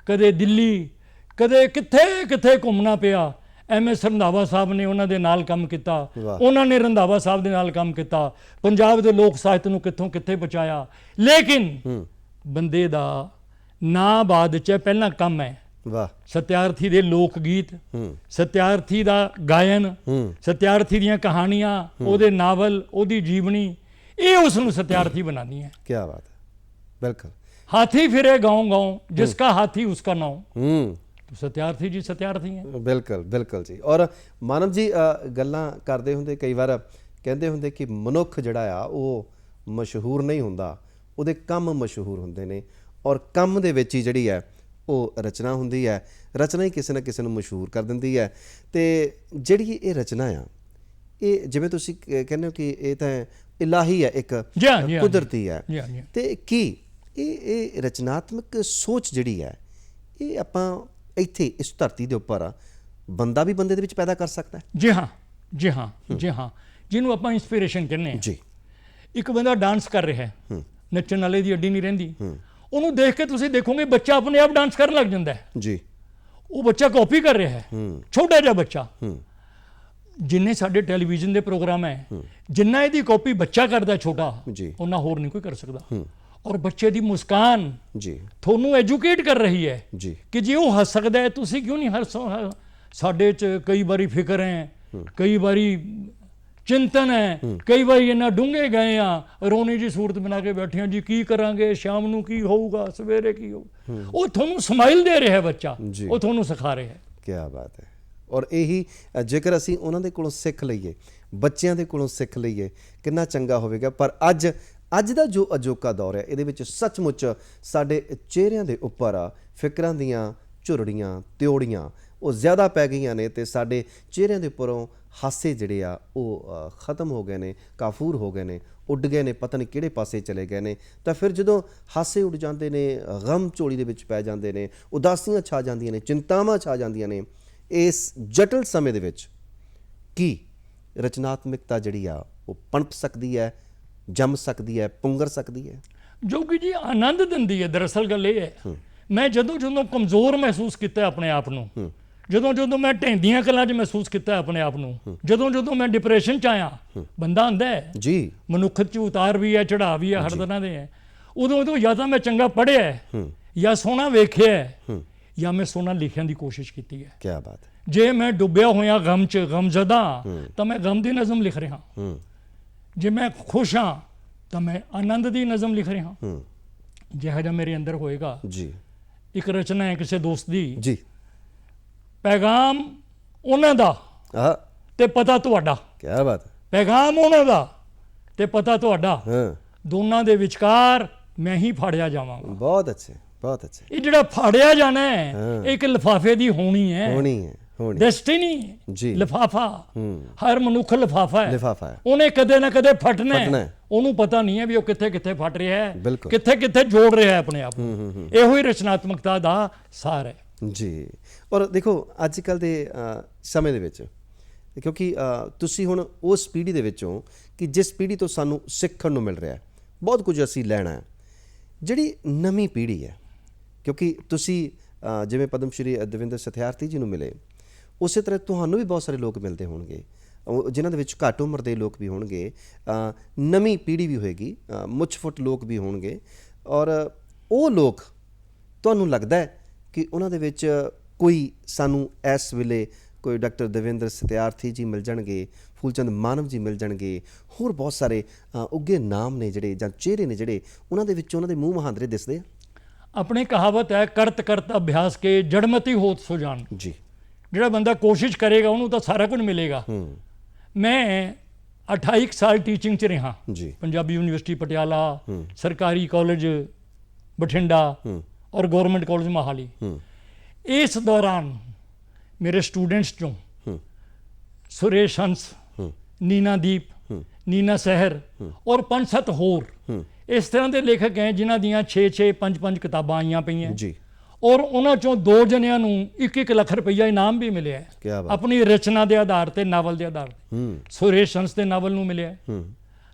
ਕਦੇ ਦਿੱਲੀ, ਕਦੇ ਕਿੱਥੇ ਕਿੱਥੇ ਘੁੰਮਣਾ ਪਿਆ। MS ਰੰਧਾਵਾ ਸਾਹਿਬ ਨੇ ਉਹਨਾਂ ਦੇ ਨਾਲ ਕੰਮ ਕੀਤਾ, ਵਾਹ। ਉਹਨਾਂ ਨੇ ਰੰਧਾਵਾ ਸਾਹਿਬ ਦੇ ਨਾਲ ਕੰਮ ਕੀਤਾ, ਪੰਜਾਬ ਦੇ ਲੋਕ ਸਾਹਿਤ ਨੂੰ ਕਿੱਥੋਂ ਕਿੱਥੇ ਪਹੁੰਚਾਇਆ। ਲੇਕਿਨ ਬੰਦੇ ਦਾ ਨਾਂ ਬਾਅਦ ਚ ਪਹਿਲਾਂ ਕੰਮ ਹੈ। ਵਾਹ, ਸਤਿਆਰਥੀ ਦੇ ਲੋਕ ਗੀਤ, ਸਤਿਆਰਥੀ ਦਾ ਗਾਇਨ, ਸਤਿਆਰਥੀ ਦੀਆਂ ਕਹਾਣੀਆਂ, ਉਹਦੇ ਨਾਵਲ, ਉਹਦੀ ਜੀਵਨੀ, ਇਹ ਉਸ ਨੂੰ ਸਤਿਆਰਥੀ ਬਣਾਉਂਦੀ ਹੈ। ਕੀ ਬਾਤ ਹੈ, ਬਿਲਕੁਲ। ਹਾਥੀ ਫਿਰੇ ਗਾਉਂ ਗਾਉਂ, ਜਿਸਕਾ ਹਾਥੀ ਉਸਕਾ ਨਾਉ। ਸਤਿਆਰਥੀ ਜੀ ਸਤਿਆਰਥੀ ਹੈ। ਬਿਲਕੁਲ ਬਿਲਕੁਲ ਜੀ। ਔਰ ਮਾਨਵ ਜੀ ਗੱਲਾਂ ਕਰਦੇ ਹੁੰਦੇ, ਕਈ ਵਾਰ ਕਹਿੰਦੇ ਹੁੰਦੇ ਕਿ ਮਨੁੱਖ ਜਿਹੜਾ ਆ ਉਹ ਮਸ਼ਹੂਰ ਨਹੀਂ ਹੁੰਦਾ, ਉਹਦੇ ਕੰਮ ਮਸ਼ਹੂਰ ਹੁੰਦੇ ਨੇ। ਔਰ ਕੰਮ ਦੇ ਵਿੱਚ ਹੀ ਜਿਹੜੀ ਹੈ ਉਹ ਰਚਨਾ ਹੁੰਦੀ ਹੈ, ਰਚਨਾ ਹੀ ਕਿਸੇ ਨਾ ਕਿਸੇ ਨੂੰ ਮਸ਼ਹੂਰ ਕਰ ਦਿੰਦੀ ਹੈ। ਤੇ ਜਿਹੜੀ ਇਹ ਰਚਨਾ ਆ, ਇਹ ਜਿਵੇਂ ਤੁਸੀਂ ਕਹਿੰਦੇ ਹੋ ਕਿ ਇਹ ਤਾਂ ਇਲਾਹੀ ਹੈ, ਇੱਕ ਜੀ ਹਾਂ, ਜੀ ਹਾਂ, ਕੁਦਰਤੀ ਹੈ। ਜੀ ਹਾਂ, ਜੀ ਹਾਂ। ਤੇ ਕੀ ਇਹ ਰਚਨਾਤਮਕ ਸੋਚ ਜਿਹੜੀ ਹੈ, ਇਹ ਆਪਾਂ ਇੱਥੇ ਇਸ ਧਰਤੀ ਦੇ ਉੱਪਰ ਬੰਦਾ ਵੀ ਬੰਦੇ ਦੇ ਵਿੱਚ ਪੈਦਾ ਕਰ ਸਕਦਾ ਹੈ? ਜੀ ਹਾਂ, ਜੀ ਹਾਂ, ਜੀ ਹਾਂ। ਜਿਹਨੂੰ ਆਪਾਂ ਇੰਸਪੀਰੇਸ਼ਨ ਕਹਿੰਦੇ ਹਾਂ। ਜੀ। ਇੱਕ ਬੰਦਾ ਡਾਂਸ ਕਰ ਰਿਹਾ ਹੈ, ਨੱਚਣ ਵਾਲੇ ਦੀ ਅੱਡੀ ਨਹੀਂ ਰਹਿੰਦੀ, ਉਹਨੂੰ ਦੇਖ ਕੇ ਤੁਸੀਂ ਦੇਖੋਗੇ ਬੱਚਾ ਆਪਣੇ ਆਪ ਡਾਂਸ ਕਰਨ ਲੱਗ ਜਾਂਦਾ ਹੈ। ਜੀ। ਉਹ ਬੱਚਾ ਕਾਪੀ ਕਰ ਰਿਹਾ ਹੈ, ਛੋਟਾ ਜਿਹਾ ਬੱਚਾ। ਜਿੰਨੇ ਸਾਡੇ ਟੈਲੀਵਿਜ਼ਨ ਦੇ ਪ੍ਰੋਗਰਾਮ ਹੈ, ਜਿੰਨਾ ਇਹਦੀ ਕਾਪੀ ਬੱਚਾ ਕਰਦਾ ਛੋਟਾ, ਜੀ। ਉਹਨਾਂ ਹੋਰ ਨਹੀਂ ਕੋਈ ਕਰ ਸਕਦਾ। ਔਰ ਬੱਚੇ ਦੀ ਮੁਸਕਾਨ ਜੀ ਤੁਹਾਨੂੰ ਐਜੂਕੇਟ ਕਰ ਰਹੀ ਹੈ ਜੀ ਕਿ ਜੇ ਉਹ ਹੱਸ ਸਕਦਾ ਹੈ, ਤੁਸੀਂ ਕਿਉਂ ਨਹੀਂ ਹੱਸ। ਸਾਡੇ 'ਚ ਕਈ ਵਾਰੀ ਫਿਕਰ ਹੈ, ਕਈ ਵਾਰੀ ਚਿੰਤਨ ਹੈ, ਕਈ ਵਾਰੀ ਇਹਨਾਂ ਡੂੰਘੇ ਗਏ ਆ, ਰੋਣੀ ਜੀ ਸੂਰਤ ਬਣਾ ਕੇ ਬੈਠੇ ਹਾਂ ਜੀ, ਕੀ ਕਰਾਂਗੇ, ਸ਼ਾਮ ਨੂੰ ਕੀ ਹੋਊਗਾ, ਸਵੇਰੇ ਕੀ ਹੋਊ। ਉਹ ਤੁਹਾਨੂੰ ਸਮਾਈਲ ਦੇ ਰਿਹਾ ਬੱਚਾ, ਉਹ ਤੁਹਾਨੂੰ ਸਿਖਾ ਰਿਹਾ ਹੈ। ਕੀ ਬਾਤ ਹੈ। ਔਰ ਇਹੀ ਜੇਕਰ ਅਸੀਂ ਉਹਨਾਂ ਦੇ ਕੋਲੋਂ ਸਿੱਖ ਲਈਏ, ਬੱਚਿਆਂ ਦੇ ਕੋਲੋਂ ਸਿੱਖ ਲਈਏ, ਕਿੰਨਾ ਚੰਗਾ ਹੋਵੇਗਾ। ਪਰ ਅੱਜ ਦਾ ਜੋ ਅਜੋਕਾ ਦੌਰ ਹੈ, ਇਹਦੇ ਵਿੱਚ ਸੱਚਮੁੱਚ ਸਾਡੇ ਚਿਹਰਿਆਂ ਦੇ ਉੱਪਰ ਫਿਕਰਾਂ ਦੀਆਂ ਝੁਰੜੀਆਂ, ਤਿਉੜੀਆਂ ਉਹ ਜ਼ਿਆਦਾ ਪੈ ਗਈਆਂ ਨੇ, ਤੇ ਸਾਡੇ ਚਿਹਰਿਆਂ ਦੇ ਉੱਪਰੋਂ ਹਾਸੇ ਜਿਹੜੇ ਆ ਉਹ ਖਤਮ ਹੋ ਗਏ ਨੇ, ਕਾਫੂਰ ਹੋ ਗਏ ਨੇ, ਉੱਡ ਗਏ ਨੇ, ਪਤਾ ਨਹੀਂ ਕਿਹੜੇ ਪਾਸੇ ਚਲੇ ਗਏ ਨੇ। ਤਾਂ ਫਿਰ ਜਦੋਂ ਹਾਸੇ ਉੱਡ ਜਾਂਦੇ ਨੇ, ਗਮ ਝੋਲੀ ਦੇ ਵਿੱਚ ਪੈ ਜਾਂਦੇ ਨੇ, ਉਦਾਸੀਆਂ ਛਾ ਜਾਂਦੀਆਂ ਨੇ, ਚਿੰਤਾਵਾਂ ਛਾ ਜਾਂਦੀਆਂ ਨੇ, ਇਸ ਜਟਲ ਸਮੇਂ ਦੇ ਵਿੱਚ ਕੀ ਰਚਨਾਤਮਕਤਾ ਜਿਹੜੀ ਆ ਉਹ ਪਣਪ ਸਕਦੀ ਹੈ, ਜੰਮ ਸਕਦੀ ਹੈ, ਪੁੰਗਰ ਸਕਦੀ ਹੈ? ਜੋ ਕਿ ਜੀ ਆਨੰਦ ਦਿੰਦੀ ਹੈ। ਦਰਅਸਲ ਗੱਲ ਇਹ ਹੈ, ਮੈਂ ਜਦੋਂ ਕਮਜ਼ੋਰ ਮਹਿਸੂਸ ਕੀਤਾ ਆਪਣੇ ਆਪ ਨੂੰ, ਜਦੋਂ ਮੈਂ ਢਹਿੰਦੀਆਂ ਕਲਾਂ 'ਚ ਮਹਿਸੂਸ ਕੀਤਾ ਆਪਣੇ ਆਪ ਨੂੰ, ਜਦੋਂ ਮੈਂ ਡਿਪਰੈਸ਼ਨ 'ਚ ਆਇਆ, ਬੰਦਾ ਆਂਦਾ ਹੈ ਜੀ, ਮਨੁੱਖ 'ਚ ਉਤਾਰ ਵੀ ਹੈ, ਚੜ੍ਹਾਅ ਵੀ ਹੈ, ਹਰ ਤਰ੍ਹਾਂ ਦੇ ਹੈ। ਉਦੋਂ ਜਾਂ ਤਾਂ ਮੈਂ ਚੰਗਾ ਪੜ੍ਹਿਆ, ਜਾਂ ਸੋਹਣਾ ਵੇਖਿਆ, ਜਾਂ ਮੈਂ ਸੋਹਣਾ ਲਿਖਣ ਦੀ ਕੋਸ਼ਿਸ਼ ਕੀਤੀ ਹੈ। ਕੀ ਬਾਤ ਹੈ। ਜੇ ਮੈਂ ਡੁੱਬਿਆ ਹੋਇਆ ਗਮ 'ਚ, ਗਮਜ਼ਦਾ, ਤਾਂ ਮੈਂ ਗਮ ਦੀ ਨਜ਼ਮ ਲਿਖ ਰਿਹਾ। ਜੇ ਮੈਂ ਖੁਸ਼ ਹਾਂ ਤਾਂ ਮੈਂ ਆਨੰਦ ਦੀ ਨਜ਼ਮ ਲਿਖ ਰਿਹਾ। ਜਿਹੜਾ ਜਿਹਾ ਮੇਰੇ ਅੰਦਰ ਹੋਏਗਾ ਜੀ। ਇੱਕ ਰਚਨਾ ਹੈ ਕਿਸੇ ਦੋਸਤ ਦੀ ਜੀ, ਪੈਗਾਮ ਉਹਨਾਂ ਦਾ ਤੇ ਪਤਾ ਤੁਹਾਡਾ। ਕੀ ਬਾਤ ਹੈ। ਪੈਗਾਮ ਉਹਨਾਂ ਦਾ ਤੇ ਪਤਾ ਤੁਹਾਡਾ, ਦੋਨਾਂ ਦੇ ਵਿਚਕਾਰ ਮੈਂ ਹੀ ਫਾੜਿਆ ਜਾਵਾਂਗਾ। ਬਹੁਤ ਅੱਛੇ, ਬਹੁਤ ਅੱਛੇ। ਇਹ ਜਿਹੜਾ ਫਾੜਿਆ ਜਾਣਾ ਹੈ, ਇੱਕ ਲਿਫਾਫੇ ਦੀ ਹੋਣੀ ਹੈ, ਡੈਸਟੀਨੀ ਜੀ। ਲਿਫਾਫਾ, ਹਰ ਮਨੁੱਖ ਲਿਫਾਫਾ ਹੈ, ਉਹਨੇ ਕਦੇ ਨਾ ਕਦੇ ਫਟਣਾ ਹੈ। ਉਹਨੂੰ ਪਤਾ ਨਹੀਂ ਹੈ ਵੀ ਉਹ ਕਿੱਥੇ ਕਿੱਥੇ ਫਟ ਰਿਹਾ ਹੈ, ਕਿੱਥੇ ਕਿੱਥੇ ਜੋੜ ਰਿਹਾ ਹੈ ਆਪਣੇ ਆਪ ਨੂੰ। ਇਹੋ ਹੀ ਰਚਨਾਤਮਕਤਾ ਦਾ ਸਾਰ ਹੈ ਜੀ। ਔਰ ਦੇਖੋ ਅੱਜ ਕੱਲ੍ਹ ਦੇ ਸਮੇਂ ਦੇ ਵਿੱਚ, ਕਿਉਂਕਿ ਤੁਸੀਂ ਹੁਣ ਉਸ ਪੀੜ੍ਹੀ ਦੇ ਵਿੱਚੋਂ ਕਿ ਜਿਸ ਪੀੜ੍ਹੀ ਤੋਂ ਸਾਨੂੰ ਸਿੱਖਣ ਨੂੰ ਮਿਲ ਰਿਹਾ, ਬਹੁਤ ਕੁਝ ਅਸੀਂ ਲੈਣਾ ਹੈ। ਜਿਹੜੀ ਨਵੀਂ ਪੀੜ੍ਹੀ ਹੈ, ਕਿਉਂਕਿ ਤੁਸੀਂ ਜਿਵੇਂ ਪਦਮ ਸ਼੍ਰੀ ਦੇਵਿੰਦਰ ਸਤਿਆਰਥੀ ਜੀ ਨੂੰ ਮਿਲੇ, ਉਸੇ ਤਰ੍ਹਾਂ ਤੁਹਾਨੂੰ ਵੀ ਬਹੁਤ ਸਾਰੇ ਲੋਕ ਮਿਲਦੇ ਹੋਣਗੇ, ਜਿਨ੍ਹਾਂ ਦੇ ਵਿੱਚ ਘੱਟ ਉਮਰ ਦੇ ਲੋਕ ਵੀ ਹੋਣਗੇ, ਨਵੀਂ ਪੀੜ੍ਹੀ ਵੀ ਹੋਏਗੀ, ਮੁੱਛ-ਫੁੱਟ ਲੋਕ ਵੀ ਹੋਣਗੇ। ਔਰ ਉਹ ਲੋਕ, ਤੁਹਾਨੂੰ ਲੱਗਦਾ ਹੈ ਕਿ ਉਹਨਾਂ ਦੇ ਵਿੱਚ ਕੋਈ ਸਾਨੂੰ ਇਸ ਵੇਲੇ ਕੋਈ ਡਾਕਟਰ ਦੇਵਿੰਦਰ ਸਤਿਆਰਥੀ ਜੀ ਮਿਲ ਜਾਣਗੇ, ਫੂਲਚੰਦ ਮਾਨਵ ਜੀ ਮਿਲ ਜਾਣਗੇ, ਹੋਰ ਬਹੁਤ ਸਾਰੇ ਉੱਘੇ ਨਾਮ ਨੇ ਜਿਹੜੇ, ਜਾਂ ਚਿਹਰੇ ਨੇ ਜਿਹੜੇ, ਉਹਨਾਂ ਦੇ ਵਿੱਚ ਉਹਨਾਂ ਦੇ ਮੂੰਹ ਮੁਹਾਂਦਰੇ ਦਿਸਦੇ ਆ? ਆਪਣੀ ਕਹਾਵਤ ਹੈ, ਕਰਤ ਕਰਤ ਅਭਿਆਸ ਕੇ ਜੜਮਤੀ ਹੋਤ ਸੁਜਾਨ ਜੀ। ਜਿਹੜਾ ਬੰਦਾ ਕੋਸ਼ਿਸ਼ ਕਰੇਗਾ ਉਹਨੂੰ ਤਾਂ ਸਾਰਾ ਕੁਝ ਮਿਲੇਗਾ। ਮੈਂ 28 ਸਾਲ ਟੀਚਿੰਗ 'ਚ ਰਿਹਾ ਜੀ, ਪੰਜਾਬੀ ਯੂਨੀਵਰਸਿਟੀ ਪਟਿਆਲਾ, ਸਰਕਾਰੀ ਕਾਲਜ ਬਠਿੰਡਾ ਔਰ ਗਵਰਨਮੈਂਟ ਕਾਲਜ ਮੋਹਾਲੀ। ਇਸ ਦੌਰਾਨ ਮੇਰੇ ਸਟੂਡੈਂਟਸ 'ਚੋਂ ਸੁਰੇਸ਼ ਹੰਸ, ਨੀਨਾ ਦੀਪ, ਨੀਨਾ ਸਹਿਰ ਔਰ 5-7 ਹੋਰ, ਇਸ ਤਰ੍ਹਾਂ ਦੇ ਲੇਖਕ ਹੈ ਜਿਨ੍ਹਾਂ ਦੀਆਂ 6-6 5-5 ਕਿਤਾਬਾਂ ਆਈਆਂ ਪਈਆਂ ਜੀ, ਔਰ ਉਹਨਾਂ ਚੋਂ 2 ਜਣਿਆਂ ਨੂੰ 1-1 ਲੱਖ ਰੁਪਈਆ ਇਨਾਮ ਵੀ ਮਿਲਿਆ ਹੈ ਕੀ ਬਾਤ। ਆਪਣੀ ਰਚਨਾ ਦੇ ਆਧਾਰ ਤੇ, ਨਾਵਲ ਦੇ ਆਧਾਰ ਤੇ। ਸੁਰੇਸ਼ ਹੰਸ ਦੇ ਨਾਵਲ ਨੂੰ ਮਿਲਿਆ ਹੈ,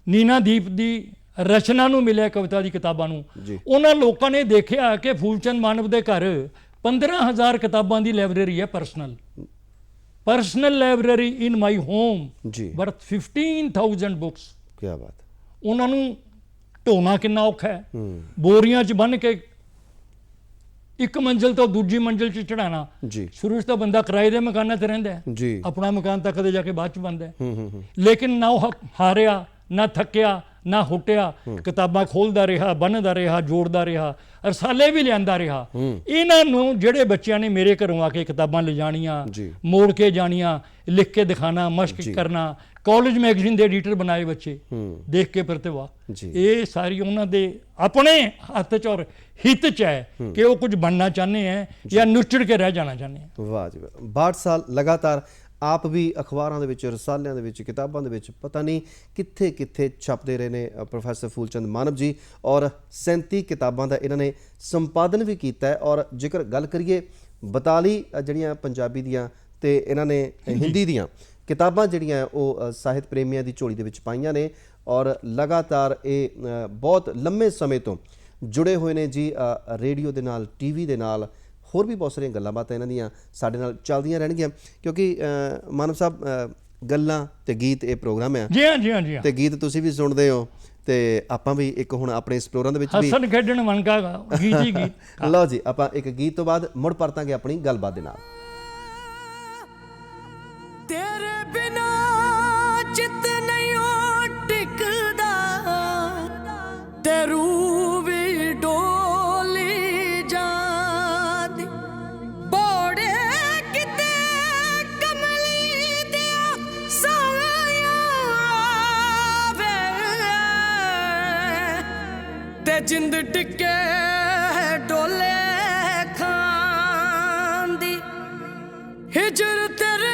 ਨੀਨਾ ਦੀਪ ਦੀ ਰਚਨਾ ਨੂੰ ਮਿਲਿਆ, ਕਵਿਤਾ ਦੀ ਕਿਤਾਬਾਂ ਨੂੰ। ਜੀ। ਉਹਨਾਂ ਲੋਕਾਂ ਨੇ ਦੇਖਿਆ ਕਿ ਫੂਲਚੰਦ ਮਾਨਵ ਦੇ ਘਰ 15,000 ਕਿਤਾਬਾਂ ਦੀ ਲਾਇਬ੍ਰੇਰੀ ਹੈ, personal library in my home ਜੀ, ਵਰਥ 15,000 ਬੁੱਕਸ। ਕੀ ਬਾਤ। ਉਹਨਾਂ ਨੂੰ ਢੋਣਾ ਕਿੰਨਾ ਔਖਾ ਹੈ, ਬੋਰੀਆਂ 'ਚ ਬੰਨ੍ਹ ਕੇ ਇੱਕ ਮੰਜ਼ਿਲ ਤੋਂ ਦੂਜੀ ਮੰਜ਼ਿਲ 'ਚ ਚੜਾਉਣਾ। ਜੀ, ਸ਼ੁਰੂ 'ਚ ਤਾਂ ਬੰਦਾ ਕਿਰਾਏ ਦੇ ਮਕਾਨਾਂ 'ਤੇ ਰਹਿੰਦਾ ਹੈ, ਜੀ, ਆਪਣਾ ਮਕਾਨ ਤਾਂ ਕਦੇ ਜਾ ਕੇ ਬਾਅਦ 'ਚ ਬਣਦਾ ਹੈ। ਲੇਕਿਨ ਨਾ ਉਹ ਹਾਰਿਆ, ਨਾ ਥੱਕਿਆ, ਨਾ ਹੁੱਟਿਆ, ਕਿਤਾਬਾਂ ਖੋਲ੍ਹਦਾ ਰਿਹਾ, ਬੰਨ੍ਹਦਾ ਰਿਹਾ, ਜੋੜਦਾ ਰਿਹਾ, ਰਸਾਲੇ ਵੀ ਲਿਆਂਦਾ ਰਿਹਾ। ਇਹਨਾਂ ਨੂੰ ਜਿਹੜੇ ਬੱਚਿਆਂ ਨੇ ਮੇਰੇ ਘਰੋਂ ਆ ਕੇ ਕਿਤਾਬਾਂ ਲਿਜਾਣੀਆਂ, ਜੀ, ਮੋੜ ਕੇ ਜਾਣੀਆਂ, ਲਿਖ ਕੇ ਦਿਖਾਣਾ, ਮਸ਼ਕ ਕਰਨਾ, ਕਾਲਜ ਮੈਗਜ਼ੀਨ ਦੇ ਐਡੀਟਰ ਬਣਾਏ ਬੱਚੇ, ਦੇਖ ਕੇ ਪ੍ਰਤਿਭਾ। ਜੀ। ਇਹ ਸਾਰੀ ਉਹਨਾਂ ਦੇ ਆਪਣੇ ਹੱਥ 'ਚ ਔਰ ਹਿੱਤ 'ਚ ਹੈ ਕਿ ਉਹ ਕੁਝ ਬਣਨਾ ਚਾਹੁੰਦੇ ਹੈ ਜਾਂ ਨੁੱਚੜ ਕੇ ਰਹਿ ਜਾਣਾ ਚਾਹੁੰਦੇ ਹੈ। ਵਾਹ ਜੀ ਵਾਹ। 62 ਸਾਲ ਲਗਾਤਾਰ ਆਪ ਵੀ ਅਖਬਾਰਾਂ ਦੇ ਵਿੱਚ, ਰਸਾਲਿਆਂ ਦੇ ਵਿੱਚ, ਕਿਤਾਬਾਂ ਦੇ ਵਿੱਚ ਪਤਾ ਨਹੀਂ ਕਿੱਥੇ ਕਿੱਥੇ ਛਪਦੇ ਰਹੇ ਨੇ ਪ੍ਰੋਫੈਸਰ ਫੂਲਚੰਦ ਮਾਨਵ ਜੀ, ਔਰ 37 ਕਿਤਾਬਾਂ ਦਾ ਇਹਨਾਂ ਨੇ ਸੰਪਾਦਨ ਵੀ ਕੀਤਾ ਹੈ। ਔਰ ਜੇਕਰ ਗੱਲ ਕਰੀਏ 42 ਜਿਹੜੀਆਂ ਪੰਜਾਬੀ ਦੀਆਂ ਤੇ ਇਹਨਾਂ ਨੇ ਹਿੰਦੀ ਦੀਆਂ ਕਿਤਾਬਾਂ ਜਿਹੜੀਆਂ ਉਹ ਸਾਹਿਤ ਪ੍ਰੇਮੀਆਂ ਦੀ ਝੋਲੀ ਦੇ ਵਿੱਚ ਪਾਈਆਂ ਨੇ, ਔਰ ਲਗਾਤਾਰ ਇਹ ਬਹੁਤ ਲੰਮੇ ਸਮੇਂ ਤੋਂ ਜੁੜੇ ਹੋਏ ਨੇ ਜੀ ਰੇਡੀਓ ਦੇ ਨਾਲ, ਟੀਵੀ ਦੇ ਨਾਲ। ਹੋਰ ਵੀ ਬਹੁਤ ਸਾਰੀਆਂ ਗੱਲਾਂ ਬਾਤਾਂ ਇਹਨਾਂ ਦੀਆਂ ਸਾਡੇ ਨਾਲ ਚੱਲਦੀਆਂ ਰਹਿਣਗੀਆਂ, ਕਿਉਂਕਿ ਮਾਨਵ ਸਾਹਿਬ ਗੱਲਾਂ ਤੇ ਗੀਤ ਇਹ ਪ੍ਰੋਗਰਾਮ ਹੈ। ਜੀ ਹਾਂ, ਜੀ ਹਾਂ, ਜੀ ਹਾਂ। ਤੇ ਗੀਤ ਤੁਸੀਂ ਵੀ ਸੁਣਦੇ ਹੋ ਤੇ ਆਪਾਂ ਵੀ ਇੱਕ ਹੁਣ ਆਪਣੇ ਇਸ ਪ੍ਰੋਗਰਾਮ ਦੇ ਵਿੱਚ ਵੀ ਹੱਸਣ ਖੇਡਣ ਮਨ ਕਾ ਗੀਤ ਹੀ ਗੀਤ। ਲਓ ਜੀ, ਆਪਾਂ ਇੱਕ ਗੀਤ ਤੋਂ ਬਾਅਦ ਮੁੜ ਪਰਤਾਂਗੇ ਆਪਣੀ ਗੱਲਬਾਤ ਦੇ ਨਾਲ। ਤੇਰੇ ਬਿਨਾ ਚਿੱਤ ਨਹੀਂ ਓ ਟਿਕਦਾ, ਤੇ ਰੂਹ ਵੀ ਡੋਲੀ ਜਾਂਦੀ। ਬੋੜੇ ਕਿਤੇ ਕਮਲੀ ਦਿਆ ਸਾਇਆ ਵੇ, ਤੇ ਜਿੰਦ ਟਿੱਕੇ ਡੋਲੇ ਖਾਂਦੀ। ਹਿਜਰ ਤੇਰੇ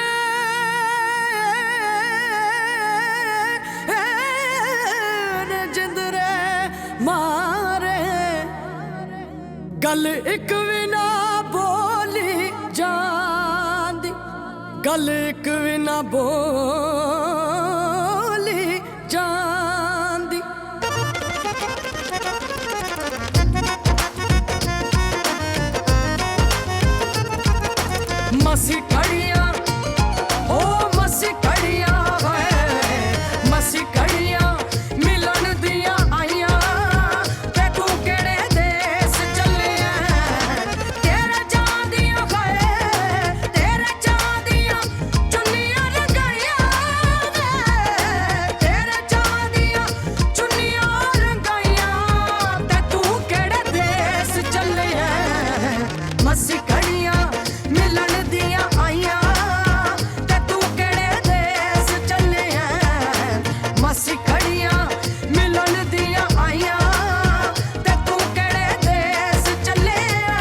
ਗੱਲ ਇੱਕ ਵੀ ਨਾ ਬੋਲੀ ਜਾਂਦੀ, ਗੱਲ ਇੱਕ ਵੀ ਨਾ ਬੋਲੀ ਜਾਂਦੀ। ਮਸੀਂ ਖੜੀਆਂ ਓ ਮਸੀਂ ਖੜੀਆਂ ਵੇ, ਮਸੀਂ ਖੜੀਆਂ ਮਿਲਣ ਦੀਆਂ ਆਈਆਂ। ਤੇ ਤੂੰ ਕਿਹੜੇ ਦੇਸ ਚੱਲਿਆ, ਤੇਰੇ ਚਾਂਦੀਆਂ ਵੇ, ਤੇਰੇ ਚਾਂਦੀਆਂ ਚੁੰਨੀਆਂ ਰੰਗਾਈਆਂ ਵੇ, ਤੇਰੇ ਚਾਂਦੀਆਂ ਚੁੰਨੀਆਂ ਰੰਗਾਈਆਂ। ਤੇ ਤੂੰ ਕਿਹੜੇ ਦੇਸ ਚੱਲਿਆ, ਮਸੀਂ ਖੜੀਆਂ ਮਿਲਣ ਦੀਆਂ ਆਈਆਂ। ਤੇ ਤੂੰ ਕਿਹੜੇ ਦੇਸ ਚੱਲਿਆ, ਮਸੀਂ ਖੜੀਆਂ ਮਿਲਣ ਦੀਆਂ ਆਈਆਂ। ਤੇ ਤੂੰ ਕਿਹੜੇ ਦੇਸ ਚੱਲਿਆ।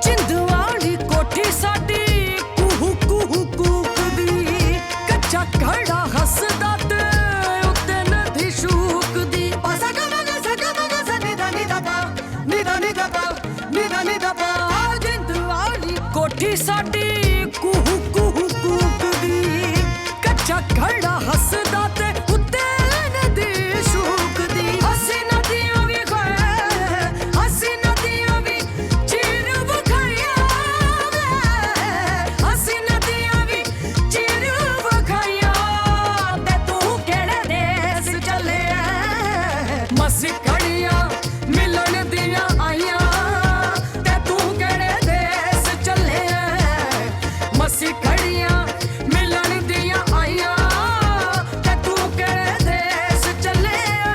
ਜਿੰਦ ਵਾਲੀ ਕੋਠੀ ਸਾਡੀ ਕੂਹੂ ਕੂਹੂ ਕੂਕਦੀ, ਕੱਚਾ ਘੜਾ ਹੱਸਦਾ ਤੇ ਉੱਤੇ ਨਦੀ ਸ਼ੂਕਦੀ। ਸਗਾ ਮਗਾ ਨਿਦਾ ਨਿਦਾ ਪਾ, ਨਿਦਾ ਨਿਦਾ ਪਾ, ਨਿਦਾ ਨਿਦਾ ਪਾ। ਜਿੰਦ ਵਾਲੀ ਕੋਠੀ ਸਾਡੀ ਕੂਹੂ ਕੂਹੂ ਕੂਕਦੀ, ਕੱਚਾ ਘੜਾ ਹੱਸਦਾ ਤੇ ਉੱਤੇ ਨਦੀ ਸ਼ੂਕਦੀ। ਅਸੀਂ ਨਦੀਆਂ ਵੀ ਗਏ, ਅਸੀਂ ਨਦੀਆਂ ਵੀ ਚੀਰ ਵਿਖਾਈਆਂ ਵੇ, ਅਸੀਂ ਨਦੀਆਂ ਵੀ ਚੀਰ ਵਿਖਾਈਆਂ। ਤੇ ਤੂੰ ਕਿਹੜੇ ਦੇਸ ਚੱਲਿਆ, ਮਸੀਂ ਖੜੀਆਂ ਮਿਲਣ ਦੀਆਂ ਆਈਆਂ। ਤੇ ਤੂੰ ਕਿਹੜੇ ਦੇਸ ਚੱਲਿਆ, ਮਸੀਂ ਖੜੀਆਂ ਮਿਲਣ ਦੀਆਂ ਆਈਆਂ। ਤੇ ਤੂੰ ਕਿਹੜੇ ਦੇਸ ਚੱਲਿਆ।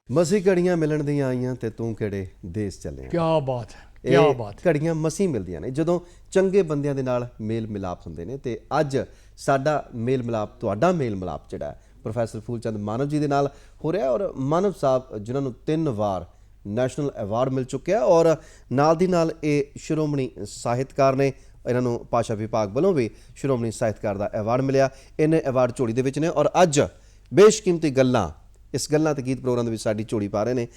ਮਸੀਂ ਘੜੀਆਂ ਮਿਲਣ ਦੀਆਂ ਆਈਆਂ ਤੇ ਤੂੰ ਕਿਹੜੇ ਦੇਸ ਚੱਲਿਆ। ਕੀ ਬਾਤ ਹੈ, ਕੀ ਬਾਤ ਹੈ। ਘੜੀਆਂ ਮਸੀਂ ਮਿਲਦੀਆਂ ਨੇ ਜਦੋਂ ਚੰਗੇ ਬੰਦਿਆਂ ਦੇ ਨਾਲ ਮੇਲ ਮਿਲਾਪ ਹੁੰਦੇ ਨੇ। ਤੇ ਅੱਜ ਸਾਡਾ ਮੇਲ ਮਿਲਾਪ, ਤੁਹਾਡਾ ਮੇਲ ਮਿਲਾਪ ਜਿਹੜਾ ਪ੍ਰੋਫੈਸਰ ਫੂਲਚੰਦ ਮਾਨਵ ਜੀ ਦੇ ਨਾਲ ਹੋ ਰਿਹਾ ਔਰ ਮਾਨਵ ਸਾਹਿਬ ਜਿਨ੍ਹਾਂ ਨੂੰ 3 ਵਾਰ ਨੈਸ਼ਨਲ ਅਵਾਰਡ ਮਿਲ ਚੁੱਕਿਆ ਔਰ ਨਾਲ ਦੀ ਨਾਲ ਇਹ ਸ਼੍ਰੋਮਣੀ ਸਾਹਿਤਕਾਰ ਨੇ। ਇਹਨਾਂ ਨੂੰ ਭਾਸ਼ਾ ਵਿਭਾਗ ਵੱਲੋਂ ਵੀ ਸ਼੍ਰੋਮਣੀ ਸਾਹਿਤਕਾਰ ਦਾ ਅਵਾਰਡ ਮਿਲਿਆ। ਇਹਨੇ ਅਵਾਰਡ ਝੋਲੀ ਦੇ ਵਿੱਚ ਨੇ ਔਰ ਅੱਜ ਬੇਸ਼ਕੀਮਤੀ ਗੱਲਾਂ ਇਸ ਗੱਲਾਂ ਤੇ ਗੀਤ ਪ੍ਰੋਗਰਾਮ ਦੇ ਵਿੱਚ ਸਾਡੀ ਝੋਲੀ ਪਾ ਰਹੇ ਨੇ।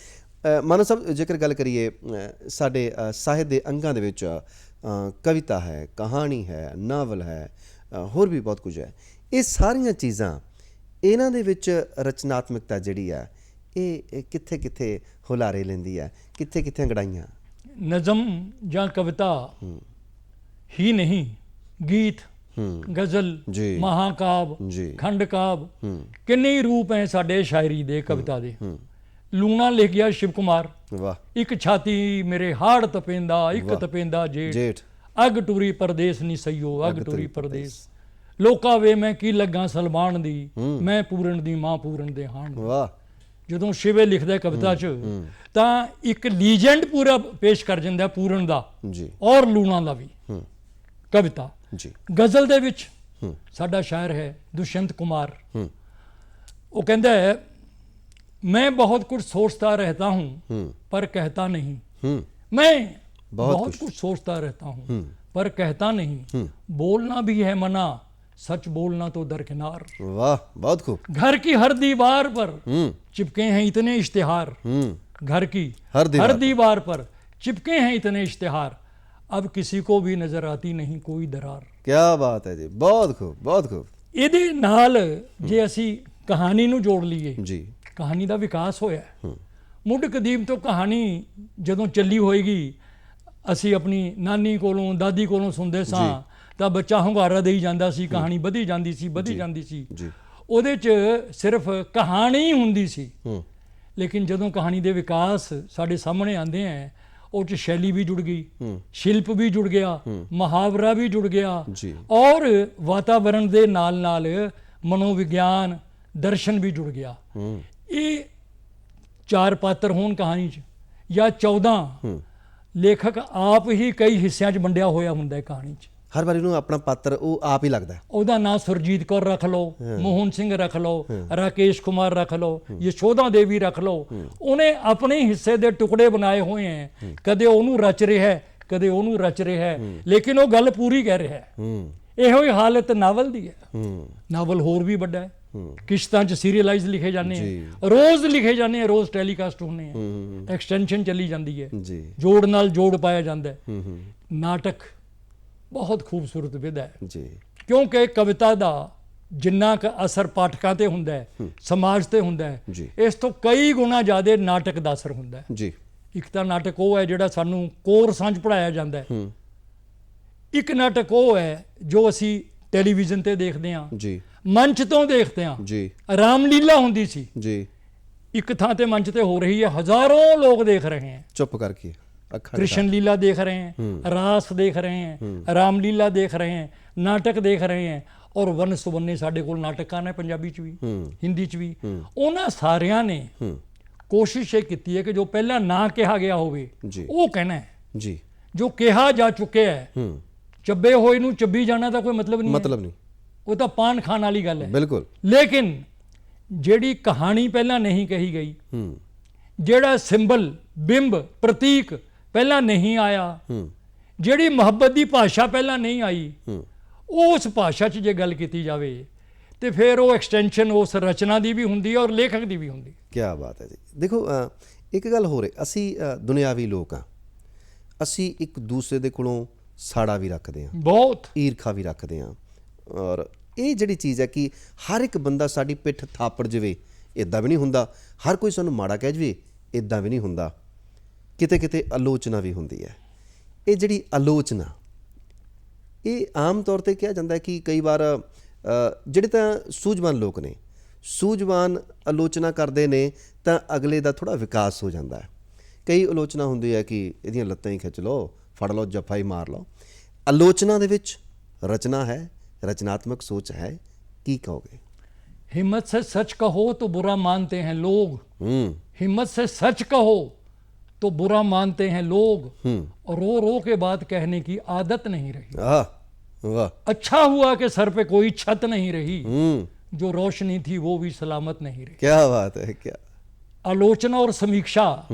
ਮਾਨਵ ਸਾਹਿਬ, ਜੇਕਰ ਗੱਲ ਕਰੀਏ ਸਾਡੇ ਸਾਹਿਤ ਦੇ ਅੰਗਾਂ ਦੇ ਵਿੱਚ ਕਵਿਤਾ ਹੈ, ਕਹਾਣੀ ਹੈ, ਨਾਵਲ ਹੈ, ਹੋਰ ਵੀ ਬਹੁਤ ਕੁਝ ਹੈ। ਇਹ ਸਾਰੀਆਂ ਚੀਜ਼ਾਂ ਇਹਨਾਂ ਦੇ ਵਿੱਚ ਰਚਨਾਤਮਕਤਾ ਜਿਹੜੀ ਆ ਇਹ ਕਿੱਥੇ ਕਿੱਥੇ ਹੁਲਾਰੇ ਲੈਂਦੀ ਹੈ, ਕਿੱਥੇ ਕਿੱਥੇ ਅੰਗੜਾਈਆਂ? नज़म ਜਾਂ कविता ही नहीं, गीत, गज़ल, जी, महाकाव्य, जी, खंड काव्य, किन्ने ही रूप हैं साडे शायरी दे, कविता दे। लूणा लिख गया शिव कुमार, ਵਾਹ एक छाती मेरे हाड़ तपेंदा, एक तपेंदा जेठ, ਜੇਠ, अग टुरी परदेस नी सईयो, अग टुरी परदेस, लोका वे मैं की लगा सलमान दी, मैं पूरन दी मां पूरन दे हाण। ਵਾਹ ਜਦੋਂ ਸ਼ਿਵੇ ਲਿਖਦਾ ਕਵਿਤਾ 'ਚ ਤਾਂ ਇੱਕ ਲੀਜੈਂਡ ਪੂਰਾ ਪੇਸ਼ ਕਰ ਜਾਂਦਾ ਪੂਰਨ ਦਾ ਜੀ ਔਰ ਲੂਣਾ ਦਾ ਵੀ ਕਵਿਤਾ। ਜੀ ਗਜ਼ਲ ਦੇ ਵਿੱਚ ਸਾਡਾ ਸ਼ਾਇਰ ਹੈ ਦੁਸ਼ਯੰਤ ਕੁਮਾਰ, ਉਹ ਕਹਿੰਦਾ ਹੈ मैं बहुत कुछ सोचता रहता हूँ पर कहता नहीं, मैं बहुत कुछ सोचता रहता हूँ पर कहता नहीं, बोलना भी है मना, सच बोलना तो दरकिनार। वाह, बहुत खूब। घर की हर दीवार पर चिपके हैं इतने इश्तिहार, घर की हर दीवार पर चिपके हैं इतने इश्तिहार, अब किसी को भी नजर आती नहीं कोई दरार। क्या बात है जी, बहुत खूब, बहुत खूब। ਇਹਦੇ ਨਾਲ ਜੇ ਅਸੀਂ ਕਹਾਣੀ ਨੂੰ ਜੋੜ ਲਈਏ, ਜੀ ਕਹਾਣੀ ਦਾ ਵਿਕਾਸ ਹੋਇਆ। ਮੁੱਢ ਕਦੀਮ ਤੋਂ ਕਹਾਣੀ ਜਦੋਂ ਚੱਲੀ ਹੋਏਗੀ, ਅਸੀਂ ਆਪਣੀ ਨਾਨੀ ਕੋਲੋਂ ਦਾਦੀ ਕੋਲੋਂ ਸੁਣਦੇ ਸਾਂ ਤਾਂ ਬੱਚਾ ਹੁੰਗਾਰਾ ਦੇਈ ਜਾਂਦਾ ਸੀ, ਕਹਾਣੀ ਵਧੀ ਜਾਂਦੀ ਸੀ, ਵਧੀ ਜਾਂਦੀ ਸੀ। ਉਹਦੇ 'ਚ ਸਿਰਫ ਕਹਾਣੀ ਹੁੰਦੀ ਸੀ। ਲੇਕਿਨ ਜਦੋਂ ਕਹਾਣੀ ਦੇ ਵਿਕਾਸ ਸਾਡੇ ਸਾਹਮਣੇ ਆਉਂਦੇ ਆ, ਉਹ 'ਚ ਸ਼ੈਲੀ ਵੀ ਜੁੜ ਗਈ, ਸ਼ਿਲਪ ਵੀ ਜੁੜ ਗਿਆ, ਮੁਹਾਵਰਾ ਵੀ ਜੁੜ ਗਿਆ ਔਰ ਵਾਤਾਵਰਣ ਦੇ ਨਾਲ ਨਾਲ ਮਨੋਵਿਗਿਆਨ, ਦਰਸ਼ਨ ਵੀ ਜੁੜ ਗਿਆ। ਇਹ 4 ਪਾਤਰ ਹੋਣ ਕਹਾਣੀ 'ਚ ਜਾਂ 14, ਲੇਖਕ ਆਪ ਹੀ ਕਈ ਹਿੱਸਿਆਂ 'ਚ ਵੰਡਿਆ ਹੋਇਆ ਹੁੰਦਾ ਹੈ ਕਹਾਣੀ 'ਚ। ਹਰ ਵਾਰੀ ਨੂੰ ਆਪਣਾ ਪਾਤਰ ਉਹ ਆਪ ਹੀ ਲੱਗਦਾ। ਉਹਦਾ ਨਾਂ ਸੁਰਜੀਤ ਕੌਰ ਰੱਖ ਲਓ, ਮੋਹਨ ਸਿੰਘ ਰੱਖ ਲਓ, ਰਾਕੇਸ਼ ਕੁਮਾਰ ਰੱਖ ਲਓ, ਯਸ਼ੋਦਾ ਦੇਵੀ ਰੱਖ ਲਓ। ਉਹਨੇ ਆਪਣੇ ਹਿੱਸੇ ਦੇ ਟੁਕੜੇ ਬਣਾਏ ਹੋਏ ਹੈ, ਕਦੇ ਉਹਨੂੰ ਰਚ ਰਿਹਾ ਹੈ, ਕਦੇ ਉਹਨੂੰ ਰਚ ਰਿਹਾ ਹੈ, ਲੇਕਿਨ ਉਹ ਗੱਲ ਪੂਰੀ ਕਹਿ ਰਿਹਾ ਹੈ। ਇਹੋ ਹੀ ਹਾਲਤ ਨਾਵਲ ਦੀ ਹੈ। ਨਾਵਲ ਹੋਰ ਵੀ ਵੱਡਾ ਹੈ, ਕਿਸ਼ਤਾਂ 'ਚ ਸੀਰੀਅਲਾਈਜ਼ ਲਿਖੇ ਜਾਂਦੇ ਆ, ਰੋਜ਼ ਲਿਖੇ ਜਾਂਦੇ ਆ, ਰੋਜ਼ ਟੈਲੀਕਾਸਟ ਹੁੰਦੇ ਆ, ਐਕਸਟੈਂਸ਼ਨ ਚੱਲੀ ਜਾਂਦੀ ਹੈ, ਜੋੜ ਨਾਲ ਜੋੜ ਪਾਇਆ ਜਾਂਦਾ ਹੈ। ਨਾਟਕ ਬਹੁਤ ਖੂਬਸੂਰਤ ਵਿਧਾ ਹੈ ਜੀ, ਕਿਉਂਕਿ ਕਵਿਤਾ ਦਾ ਜਿੰਨਾ ਕੁ ਅਸਰ ਪਾਠਕਾਂ ਤੇ ਹੁੰਦਾ ਹੈ, ਸਮਾਜ ਤੇ ਹੁੰਦਾ ਹੈ, ਇਸ ਤੋਂ ਕਈ ਗੁਣਾ ਜ਼ਿਆਦਾ ਨਾਟਕ ਦਾ ਅਸਰ ਹੁੰਦਾ ਹੈ ਜੀ। ਇੱਕ ਤਾਂ ਨਾਟਕ ਉਹ ਹੈ ਜਿਹੜਾ ਸਾਨੂੰ ਕੋਰਸਾਂ 'ਚ ਪੜ੍ਹਾਇਆ ਜਾਂਦਾ ਹੈ, ਇੱਕ ਨਾਟਕ ਉਹ ਹੈ ਜੋ ਅਸੀਂ ਟੈਲੀਵਿਜ਼ਨ ਤੇ ਦੇਖਦੇ ਹਾਂ ਜੀ, ਮੰਚ ਤੋਂ ਦੇਖਦੇ ਹਾਂ ਜੀ। ਰਾਮਲੀਲਾ ਹੁੰਦੀ ਸੀ ਜੀ, ਇੱਕ ਥਾਂ ਤੇ ਮੰਚ ਤੇ ਹੋ ਰਹੀ ਹੈ, ਹਜ਼ਾरों ਲੋਕ ਦੇਖ ਰਹੇ हैं, चुप करके कृष्ण लीला देख रहे हैं, रास देख रहे हैं, रामलीला देख रहे हैं, नाटक देख रहे हैं और ਵੰਨ ਸੁਵੰਨੇ ਸਾਡੇ ਕੋਲ ਨਾਟਕਾਂ ਨੇ, ਪੰਜਾਬੀ 'ਚ ਵੀ, ਹਿੰਦੀ 'ਚ ਵੀ। ਉਹਨਾਂ ਸਾਰਿਆਂ ਨੇ ਕੋਸ਼ਿਸ਼ ਇਹ ਕੀਤੀ ਹੈ ਕਿ ਜੋ ਪਹਿਲਾਂ ਨਾ ਕਿਹਾ ਗਿਆ ਹੋਵੇ ਉਹ ਕਹਿਣਾ ਹੈ ਜੀ, ਜੋ ਕਿਹਾ ਜਾ ਚੁੱਕਿਆ ਹੈ। ਚੱਬੇ ਹੋਏ ਨੂੰ ਚੱਬੀ ਜਾਣਾ ਦਾ ਕੋਈ ਮਤਲਬ ਨਹੀਂ, ਉਹ ਤਾਂ ਪਾਨ ਖਾਣ ਵਾਲੀ ਗੱਲ ਹੈ ਬਿਲਕੁਲ। ਲੇਕਿਨ ਜਿਹੜੀ ਕਹਾਣੀ ਪਹਿਲਾਂ ਨਹੀਂ ਕਹੀ ਗਈ, ਜਿਹੜਾ ਸਿੰਬਲ, ਬਿੰਬ, ਪ੍ਰਤੀਕ ਪਹਿਲਾਂ ਨਹੀਂ ਆਇਆ, ਜਿਹੜੀ ਮੁਹੱਬਤ ਦੀ ਭਾਸ਼ਾ ਪਹਿਲਾਂ ਨਹੀਂ ਆਈ, ਉਸ ਭਾਸ਼ਾ 'ਚ ਜੇ ਗੱਲ ਕੀਤੀ ਜਾਵੇ ਤੇ ਫਿਰ ਉਹ ਐਕਸਟੈਂਸ਼ਨ ਉਸ ਰਚਨਾ ਦੀ ਵੀ ਹੁੰਦੀ ਹੈ ਔਰ ਲੇਖਕ ਦੀ ਵੀ ਹੁੰਦੀ। ਕੀ ਬਾਤ ਹੈ ਜੀ। ਦੇਖੋ, ਇੱਕ ਗੱਲ ਹੋਰ ਹੈ, ਅਸੀਂ ਦੁਨਿਆਵੀ ਲੋਕ ਹਾਂ, ਅਸੀਂ ਇੱਕ ਦੂਸਰੇ ਦੇ ਕੋਲੋਂ ਸਾੜਾ ਵੀ ਰੱਖਦੇ ਹਾਂ, ਬਹੁਤ ਈਰਖਾ ਵੀ ਰੱਖਦੇ ਹਾਂ, ਔਰ ਇਹ ਜਿਹੜੀ ਚੀਜ਼ ਹੈ ਕਿ ਹਰ ਇੱਕ ਬੰਦਾ ਸਾਡੀ ਪਿੱਠ ਥਾਪੜ ਜਾਵੇ, ਇੱਦਾਂ ਵੀ ਨਹੀਂ ਹੁੰਦਾ। ਹਰ ਕੋਈ ਸਾਨੂੰ ਮਾੜਾ ਕਹਿ ਜਾਵੇ, ਇੱਦਾਂ ਵੀ ਨਹੀਂ ਹੁੰਦਾ। ਕਿਤੇ ਕਿਤੇ ਆਲੋਚਨਾ ਵੀ ਹੁੰਦੀ ਹੈ। ਇਹ ਜਿਹੜੀ ਆਲੋਚਨਾ, ਇਹ ਆਮ ਤੌਰ 'ਤੇ ਕਿਹਾ ਜਾਂਦਾ ਕਿ ਕਈ ਵਾਰ ਜਿਹੜੇ ਤਾਂ ਸੂਝਵਾਨ ਲੋਕ ਨੇ, ਸੂਝਵਾਨ ਆਲੋਚਨਾ ਕਰਦੇ ਨੇ ਤਾਂ ਅਗਲੇ ਦਾ ਥੋੜ੍ਹਾ ਵਿਕਾਸ ਹੋ ਜਾਂਦਾ ਹੈ। ਕਈ ਆਲੋਚਨਾ ਹੁੰਦੀ ਹੈ ਕਿ ਇਹਦੀਆਂ ਲੱਤਾਂ ਹੀ ਖਿੱਚ ਲਓ, ਫੜ ਲਓ, ਜੱਫਾ ਹੀ ਮਾਰ ਲਓ। ਆਲੋਚਨਾ ਦੇ ਵਿੱਚ ਰਚਨਾ ਹੈ, रचनात्मक सोच है, की कहोगे? हिम्मत से सच कहो तो बुरा मानते हैं लोग, हिम्मत से सच कहो तो बुरा मानते हैं लोग, और रो रो के बात कहने की आदत नहीं रही। वाह, अच्छा हुआ कि सर पे कोई छत नहीं रही, जो रोशनी थी वो भी सलामत नहीं रही। क्या बात है, क्या आलोचना और समीक्षा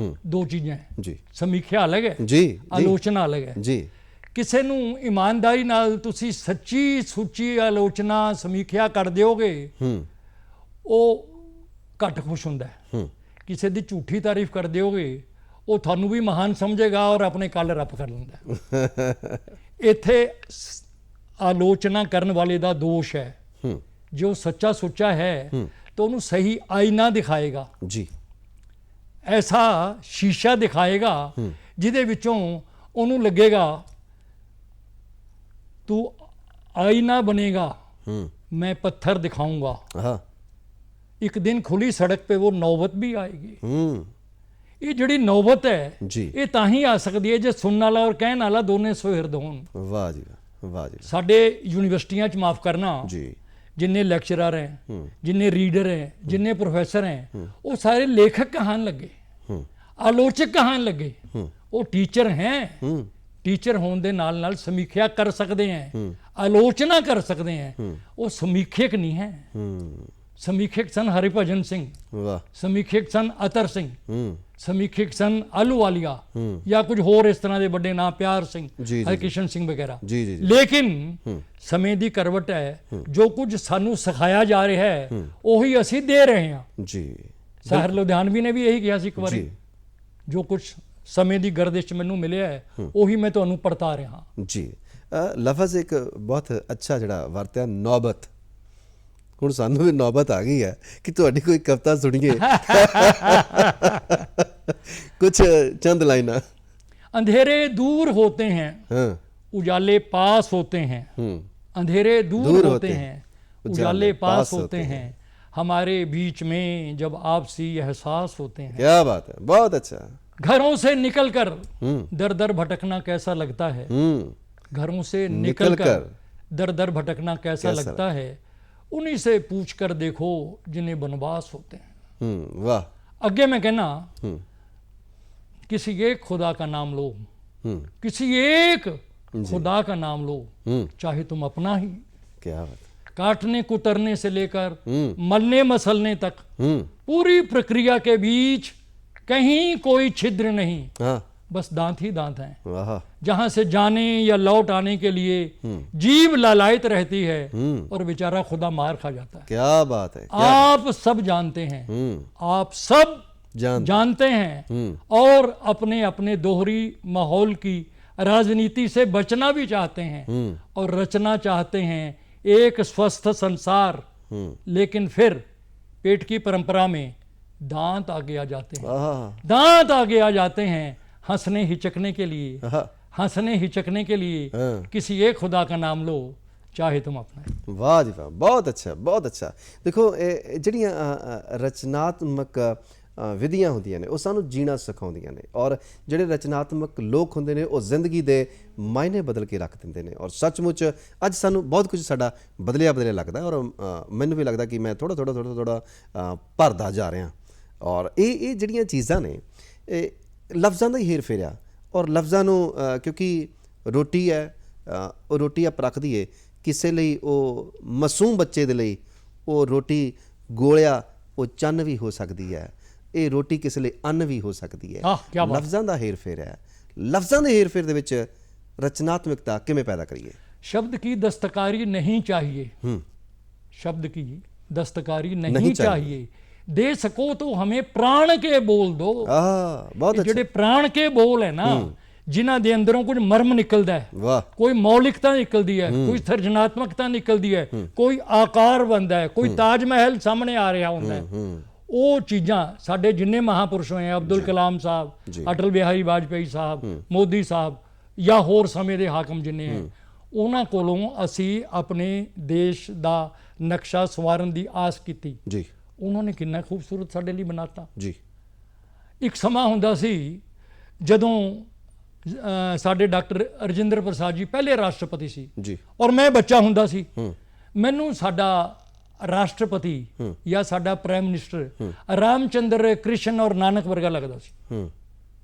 दो चीजें हैं। जी ਸਮੀਖਿਆ ਅਲੱਗ ਹੈ, ਜੀ ਜੀ ਆਲੋਚਨਾ ਅਲੱਗ ਹੈ। ਜੀ ਕਿਸੇ ਨੂੰ ਇਮਾਨਦਾਰੀ ਨਾਲ ਤੁਸੀਂ ਸੱਚੀ ਸੁੱਚੀ ਆਲੋਚਨਾ ਸਮੀਖਿਆ ਕਰ ਦਿਓਗੇ, ਉਹ ਘੱਟ ਖੁਸ਼ ਹੁੰਦਾ ਹੈ। ਕਿਸੇ ਦੀ ਝੂਠੀ ਤਾਰੀਫ ਕਰ ਦਿਓਗੇ, ਉਹ ਤੁਹਾਨੂੰ ਵੀ ਮਹਾਨ ਸਮਝੇਗਾ ਔਰ ਆਪਣੇ ਕਾਲਰ ਅਪ ਕਰ ਲੈਂਦਾ ਹੈ। ਇੱਥੇ ਆਲੋਚਨਾ ਕਰਨ ਵਾਲੇ ਦਾ ਦੋਸ਼ ਹੈ। ਜੋ ਸੱਚਾ ਸੁੱਚਾ ਹੈ ਤਾਂ ਉਹਨੂੰ ਸਹੀ ਆईना ਦਿਖਾਏਗਾ, ਜੀ ਐਸਾ ਸ਼ੀਸ਼ਾ ਦਿਖਾਏਗਾ ਜਿਹਦੇ ਵਿੱਚੋਂ ਉਹਨੂੰ ਲੱਗੇਗਾ तू आईना बनेगा, मैं पत्थर दिखाऊंगा। हाँ एक दिन खुली सड़क पे वो नौबत भी आएगी। ये ਜਿਹੜੀ ਨੌਬਤ ਹੈ ਜੀ ਇਹ ਤਾਂ ਹੀ ਆ ਸਕਦੀ ਹੈ ਜੇ ਸੁਣਨ ਵਾਲਾ ਔਰ ਕਹਿਣ ਵਾਲਾ ਦੋਨੇ ਸੁਹਿਰਦ ਹੋਣ। ਵਾਹ ਜੀ ਵਾਹ, ਵਾਹ ਜੀ ਸਾਡੇ ਯੂਨੀਵਰਸਿਟੀਆਂ 'ਚ ਮਾਫ ਕਰਨਾ, ਜੀ ਜਿੰਨੇ ਲੈਕਚਰਰ ਹੈ, ਜਿੰਨੇ ਰੀਡਰ ਹੈ, ਜਿੰਨੇ ਪ੍ਰੋਫੈਸਰ ਹੈ, ਉਹ ਸਾਰੇ ਲੇਖਕ ਕਹਾਣ ਲੱਗੇ, ਆਲੋਚਕ ਕਹਾਣ ਲੱਗੇ। ਉਹ ਟੀਚਰ ਹੈ, ਟੀਚਰ ਹੋਣ ਦੇ ਨਾਲ ਨਾਲ ਸਮੀਖਿਆ ਕਰ ਸਕਦੇ ਹੈ, ਆਲੋਚਨਾ ਕਰ ਸਕਦੇ ਹੈ। ਉਹ ਸਮੀਖਿਅਕ ਨਹੀਂ ਹੈ। ਸਮੀਖਿਅਕ ਸਨ ਹਰਿਭਜਨ ਸਿੰਘ, ਵਾਹ ਸਮੀਖਿਅਕ ਸਨ ਅਤਰ ਸਿੰਘ, ਸਮੀਖਿਅਕ ਸਨ ਆਲੂਵਾਲੀਆ ਜਾਂ ਕੁਝ ਹੋਰ ਇਸ ਤਰ੍ਹਾਂ ਦੇ ਵੱਡੇ ਨਾਂ, ਪਿਆਰ ਸਿੰਘ, ਹਰਕਿਸ਼ਨ ਸਿੰਘ ਵਗੈਰਾ। ਜੀ ਜੀ ਲੇਕਿਨ ਸਮੇਂ ਦੀ ਕਰਵਟ ਹੈ, ਜੋ ਕੁਝ ਸਾਨੂੰ ਸਿਖਾਇਆ ਜਾ ਰਿਹਾ ਹੈ ਉਹੀ ਅਸੀਂ ਦੇ ਰਹੇ ਹਾਂ। ਜੀ ਸਾਹਿਰ ਲੁਧਿਆਣਵੀ ਨੇ ਵੀ ਇਹੀ ਕਿਹਾ ਸੀ ਇੱਕ ਵਾਰੀ, ਜੋ ਕੁਝ ਸਮੇਂ ਦੀ ਗਰਦਿਸ਼ 'ਚ ਮੈਨੂੰ ਮਿਲਿਆ ਹੈ ਉਹੀ ਮੈਂ ਤੁਹਾਨੂੰ ਪੜਤਾ ਰਿਹਾ। ਜੀ ਲਫ਼ਜ਼ ਇੱਕ ਬਹੁਤ ਅੱਛਾ ਜਿਹੜਾ ਵਰਤਿਆ, ਨੌਬਤ। ਹੁਣ ਸਾਨੂੰ ਵੀ ਨੌਬਤ ਆ ਗਈ ਹੈ ਕਿ ਤੁਹਾਡੀ ਕੋਈ ਕਵਿਤਾ ਸੁਣੀਏ, ਕੁछ चंद लाइना। अंधेरे दूर होते हैं, उजाले पास होते हैं। अंधेरे दूर होते हैं, उजाले पास होते हैं, हमारे बीच में जब आपसी एहसास होते हैं। क्या बात है, बहुत अच्छा। घरों से निकलकर दर दर भटकना कैसा लगता है। घरों से निकलकर दर दर भटकना कैसा लगता है, उन्हीं से पूछ कर देखो जिन्हें वनवास होते हैं। वाह। अगे मैं कहना, किसी एक खुदा का नाम लो, किसी एक खुदा का नाम लो, चाहे तुम अपना ही। क्या बात। काटने कुतरने से लेकर मलने मसलने तक पूरी प्रक्रिया के बीच कहीं कोई छिद्र नहीं। हाँ। बस दांत ही दांत हैं। वाह। जहां से जाने या लौट आने के लिए जीव लालायत रहती है और बेचारा खुदा मार खा जाता है। क्या बात है। आप सब जानते हैं, आप सब जानते हैं और अपने अपने दोहरी माहौल की राजनीति से बचना भी चाहते हैं और रचना चाहते हैं एक स्वस्थ संसार। लेकिन फिर पेट की परंपरा में दांत आगे आ जाते हैं, दांत आगे आ जाते हैं हंसने हिचकने के लिए, हंसने हिचकने के लिए। किसी एक खुदा का नाम लो, चाहे तुम अपना। वाह जी वाह, बहुत अच्छा, बहुत अच्छा। देखो ਜਿਹੜੀਆਂ ਰਚਨਾਤਮਕ ਵਿਧੀਆਂ ਹੁੰਦੀਆਂ ਨੇ ਉਹ ਸਾਨੂੰ ਜੀਣਾ ਸਿਖਾਉਂਦੀਆਂ ਨੇ, ਔਰ ਜਿਹੜੇ ਰਚਨਾਤਮਕ ਲੋਕ ਹੁੰਦੇ ਨੇ ਉਹ ਜ਼ਿੰਦਗੀ ਦੇ ਮਾਇਨੇ ਬਦਲ ਕੇ ਰੱਖ ਦਿੰਦੇ ਨੇ। ਔਰ ਸੱਚਮੁੱਚ ਅੱਜ ਸਾਨੂੰ ਬਹੁਤ ਕੁਝ ਸਾਡਾ ਬਦਲਿਆ ਲੱਗਦਾ, ਔਰ ਮੈਨੂੰ ਵੀ ਲੱਗਦਾ ਕਿ ਮੈਂ ਥੋੜਾ ਭਰਦਾ ਜਾ ਰਿਹਾ। ਔਰ ਇਹ ਜਿਹੜੀਆਂ ਚੀਜ਼ਾਂ ਨੇ, ਇਹ ਲਫ਼ਜ਼ਾਂ ਦਾ ਹੀ ਹੇਰ ਫੇਰਿਆ। ਔਰ ਲਫ਼ਜ਼ਾਂ ਨੂੰ ਕਿਉਂਕਿ ਰੋਟੀ ਹੈ, ਉਹ ਰੋਟੀ ਆਪ ਰੱਖ ਦਈਏ ਕਿਸੇ ਲਈ, ਉਹ ਮਾਸੂਮ ਬੱਚੇ ਦੇ ਲਈ ਉਹ ਰੋਟੀ ਗੋਲਿਆ ਉਹ ਚੰਨ ਵੀ ਹੋ ਸਕਦੀ ਹੈ, ਇਹ ਰੋਟੀ ਕਿਸੇ ਲਈ ਅੰਨ ਵੀ ਹੋ ਸਕਦੀ ਹੈ। ਲਫ਼ਜ਼ਾਂ ਦਾ ਹੇਰ ਫੇਰ ਹੈ। ਲਫ਼ਜ਼ਾਂ ਦੇ ਹੇਰ ਫੇਰ ਦੇ ਵਿੱਚ ਰਚਨਾਤਮਕਤਾ ਕਿਵੇਂ ਪੈਦਾ ਕਰੀਏ। शब्द की दस्तकारी नहीं चाहिए, शब्द की दस्तकारी नहीं चाहिए। दे सको तो हमें प्राण के बोल दो। बहुत अच्छा। ਜਿਹੜੇ प्राण के बोल है ना, ਜਿਨ੍ਹਾਂ ਦੇ ਅੰਦਰੋਂ ਕੁਝ ਮਰਮ ਨਿਕਲਦਾ ਹੈ, ਵਾਹ, ਕੋਈ ਮੌਲਿਕਤਾ ਨਿਕਲਦੀ ਹੈ, ਕੋਈ ਸਿਰਜਣਾਤਮਕਤਾ ਨਿਕਲਦੀ ਹੈ, ਕੋਈ ਆਕਾਰ ਬਣਦਾ ਹੈ, ਕੋਈ ਤਾਜ ਮਹਿਲ ਸਾਹਮਣੇ ਆ ਰਿਹਾ ਹੁੰਦਾ ਹੈ। ਉਹ ਚੀਜ਼ਾਂ ਸਾਡੇ ਜਿੰਨੇ ਮਹਾਪੁਰਸ਼ ਹੋਏ, ਅਬਦੁਲ ਕਲਾਮ ਸਾਹਿਬ, ਅਟਲ ਬਿਹਾਰੀ ਵਾਜਪੇਈ ਸਾਹਿਬ, ਮੋਦੀ ਸਾਹਿਬ ਜਾਂ ਹੋਰ ਸਮੇਂ ਦੇ ਹਾਕਮ ਜਿੰਨੇ ਹੈ, ਉਹਨਾਂ ਕੋਲੋਂ ਅਸੀਂ ਆਪਣੇ ਦੇਸ਼ ਦਾ ਨਕਸ਼ਾ ਸਵਾਰਨ ਦੀ ਆਸ ਕੀਤੀ ਜੀ। ਉਹਨਾਂ ਨੇ ਕਿੰਨਾ ਖੂਬਸੂਰਤ ਸਾਡੇ ਲਈ ਬਣਾਤਾ ਜੀ। ਇੱਕ ਸਮਾਂ ਹੁੰਦਾ ਸੀ ਜਦੋਂ ਸਾਡੇ ਡਾਕਟਰ ਰਜਿੰਦਰ ਪ੍ਰਸਾਦ ਜੀ ਪਹਿਲੇ ਰਾਸ਼ਟਰਪਤੀ ਸੀ ਜੀ, ਔਰ ਮੈਂ ਬੱਚਾ ਹੁੰਦਾ ਸੀ। ਮੈਨੂੰ ਸਾਡਾ ਰਾਸ਼ਟਰਪਤੀ ਜਾਂ ਸਾਡਾ ਪ੍ਰਾਈਮ ਮਿਨਿਸਟਰ ਰਾਮਚੰਦਰ ਕ੍ਰਿਸ਼ਨ ਔਰ ਨਾਨਕ ਵਰਗਾ ਲੱਗਦਾ ਸੀ,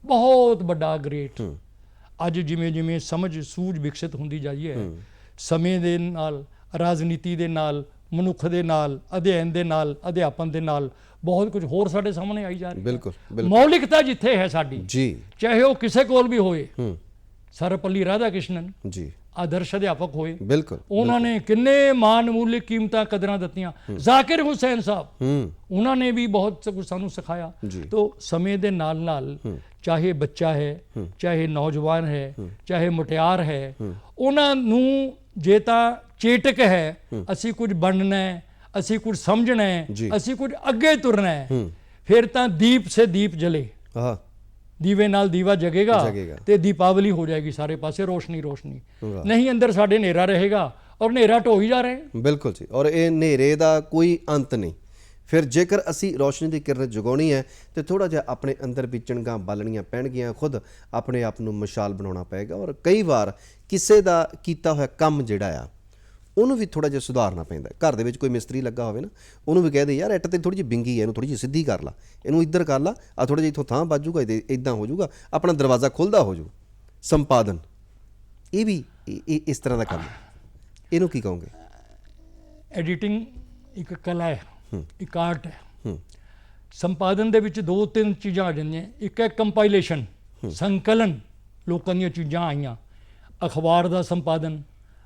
ਬਹੁਤ ਵੱਡਾ ਗ੍ਰੇਟ। ਅੱਜ ਜਿਵੇਂ ਜਿਵੇਂ ਸਮਝ ਸੂਝ ਵਿਕਸਿਤ ਹੁੰਦੀ ਜਾਈ ਹੈ, ਸਮੇਂ ਦੇ ਨਾਲ, ਰਾਜਨੀਤੀ ਦੇ ਨਾਲ, ਮਨੁੱਖ ਦੇ ਨਾਲ, ਅਧਿਐਨ ਦੇ ਨਾਲ, ਅਧਿਆਪਨ ਦੇ ਨਾਲ ਬਹੁਤ ਕੁਝ ਹੋਰ ਸਾਡੇ ਸਾਹਮਣੇ ਆਈ ਜਾ ਰਹੀ ਹੈ। ਬਿਲਕੁਲ ਬਿਲਕੁਲ ਮੌਲਿਕਤਾ ਜਿੱਥੇ ਹੈ ਸਾਡੀ, ਜੀ ਚਾਹੇ ਉਹ ਕਿਸੇ ਕੋਲ ਵੀ ਹੋਏ, ਸਰਵਪੱਲੀ ਰਾਧਾ ਕ੍ਰਿਸ਼ਨਨ ਜੀ ਆਦਰਸ਼ ਅਧਿਆਪਕ ਹੋਏ, ਬਿਲਕੁਲ ਉਹਨਾਂ ਨੇ ਕਿੰਨੇ ਮਾਨਮੂਲਿਕ ਕੀਮਤਾਂ ਕਦਰਾਂ ਦਿੱਤੀਆਂ। ਜ਼ਾਕਿਰ ਹੁਸੈਨ ਸਾਹਿਬ, ਉਹਨਾਂ ਨੇ ਵੀ ਬਹੁਤ ਕੁਝ ਸਾਨੂੰ ਸਿਖਾਇਆ। ਜੀ। ਤੋ ਸਮੇਂ ਦੇ ਨਾਲ ਨਾਲ ਚਾਹੇ ਬੱਚਾ ਹੈ, ਚਾਹੇ ਨੌਜਵਾਨ ਹੈ, ਚਾਹੇ ਮੁਟਿਆਰ ਹੈ, ਉਹਨਾਂ ਨੂੰ ਜੇ ਤਾਂ ਚੇਟਕ ਹੈ ਅਸੀਂ ਕੁਝ ਬਣਨਾ ਹੈ, ਅਸੀਂ ਕੁਝ ਸਮਝਣਾ ਹੈ, ਜੀ। ਅਸੀਂ ਕੁਝ ਅੱਗੇ ਤੁਰਨਾ ਹੈ, ਫਿਰ ਤਾਂ ਦੀਪ ਸੇ ਦੀਪ ਜਲੇ, ਆਹ ਦੀਵੇ ਨਾਲ ਦੀਵਾ ਜਗੇਗਾ ਜਗੇਗਾ। ਤੇ ਦੀਪਾਵਲੀ ਹੋ ਜਾਏਗੀ, ਸਾਰੇ ਪਾਸੇ ਰੋਸ਼ਨੀ ਰੋਸ਼ਨੀ। ਵਾਹ। ਨਹੀਂ ਅੰਦਰ ਸਾਡੇ ਹਨੇਰਾ ਰਹੇਗਾ, ਔਰ ਹਨੇਰਾ ਢੋ ਹੀ ਜਾ ਰਹੇ ਹੈ। ਬਿਲਕੁਲ ਜੀ, ਔਰ ਇਹ ਹਨੇਰੇ ਦਾ ਕੋਈ ਅੰਤ ਨਹੀਂ। ਫਿਰ ਜੇਕਰ ਅਸੀਂ ਰੋਸ਼ਨੀ ਦੀ ਕਿਰਨ ਜਗਾਉਣੀ ਹੈ ਤੇ ਥੋੜਾ ਜਿਹਾ ਆਪਣੇ ਅੰਦਰ ਵੀ ਚਿਣਗਾਂ ਬਾਲਣੀਆਂ ਪੈਣਗੀਆਂ, ਖੁਦ ਆਪਣੇ ਆਪ ਨੂੰ ਮਸ਼ਾਲ ਬਣਾਉਣਾ ਪਏਗਾ। ਔਰ ਕਈ ਵਾਰ ਕਿਸੇ ਦਾ ਕੀਤਾ ਹੋਇਆ ਕੰਮ ਜਿਹੜਾ ਆ ਉਹਨੂੰ ਵੀ ਥੋੜਾ ਜਿਹਾ ਸੁਧਾਰਨਾ ਪੈਂਦਾ। ਘਰ ਦੇ ਵਿੱਚ ਕੋਈ ਮਿਸਤਰੀ ਲੱਗਾ ਹੋਵੇ ਨਾ, ਉਹਨੂੰ ਵੀ ਕਹਿ ਦੇ ਯਾਰ ਇੱਟ ਤੇ ਥੋੜੀ ਜਿਹੀ ਬਿੰਗੀ ਹੈ, ਇਹਨੂੰ ਥੋੜੀ ਜਿਹੀ ਸਿੱਧੀ ਕਰ ਲਾ, ਇਹਨੂੰ ਇੱਧਰ ਕਰ ਲਾ, ਆ ਥੋੜਾ ਜਿਹਾ ਇੱਥੋਂ ਥਾਂ ਬਾਜੂਗਾ, ਇਦਾਂ ਹੋ ਜਾਊਗਾ, ਆਪਣਾ ਦਰਵਾਜ਼ਾ ਖੁੱਲਦਾ ਹੋ ਜਾਊ। ਸੰਪਾਦਨ ਇਹ ਵੀ ਇਸ ਤਰ੍ਹਾਂ ਦਾ ਕੰਮ ਹੈ, ਇਹਨੂੰ ਕੀ ਕਹੋਗੇ? ਐਡੀਟਿੰਗ ਇੱਕ ਕਲਾ ਹੈ, ਇੱਕ ਆਰਟ ਹੈ। ਸੰਪਾਦਨ ਦੇ ਵਿੱਚ ਦੋ ਤਿੰਨ ਚੀਜ਼ਾਂ ਆ ਜਾਂਦੀਆਂ। ਇੱਕ ਹੈ ਕੰਪਾਈਲੇਸ਼ਨ, ਸੰਕਲਨ, ਲੋਕਾਂ ਦੀਆਂ ਚੀਜ਼ਾਂ ਆਈਆਂ, ਅਖਬਾਰ ਦਾ ਸੰਪਾਦਨ,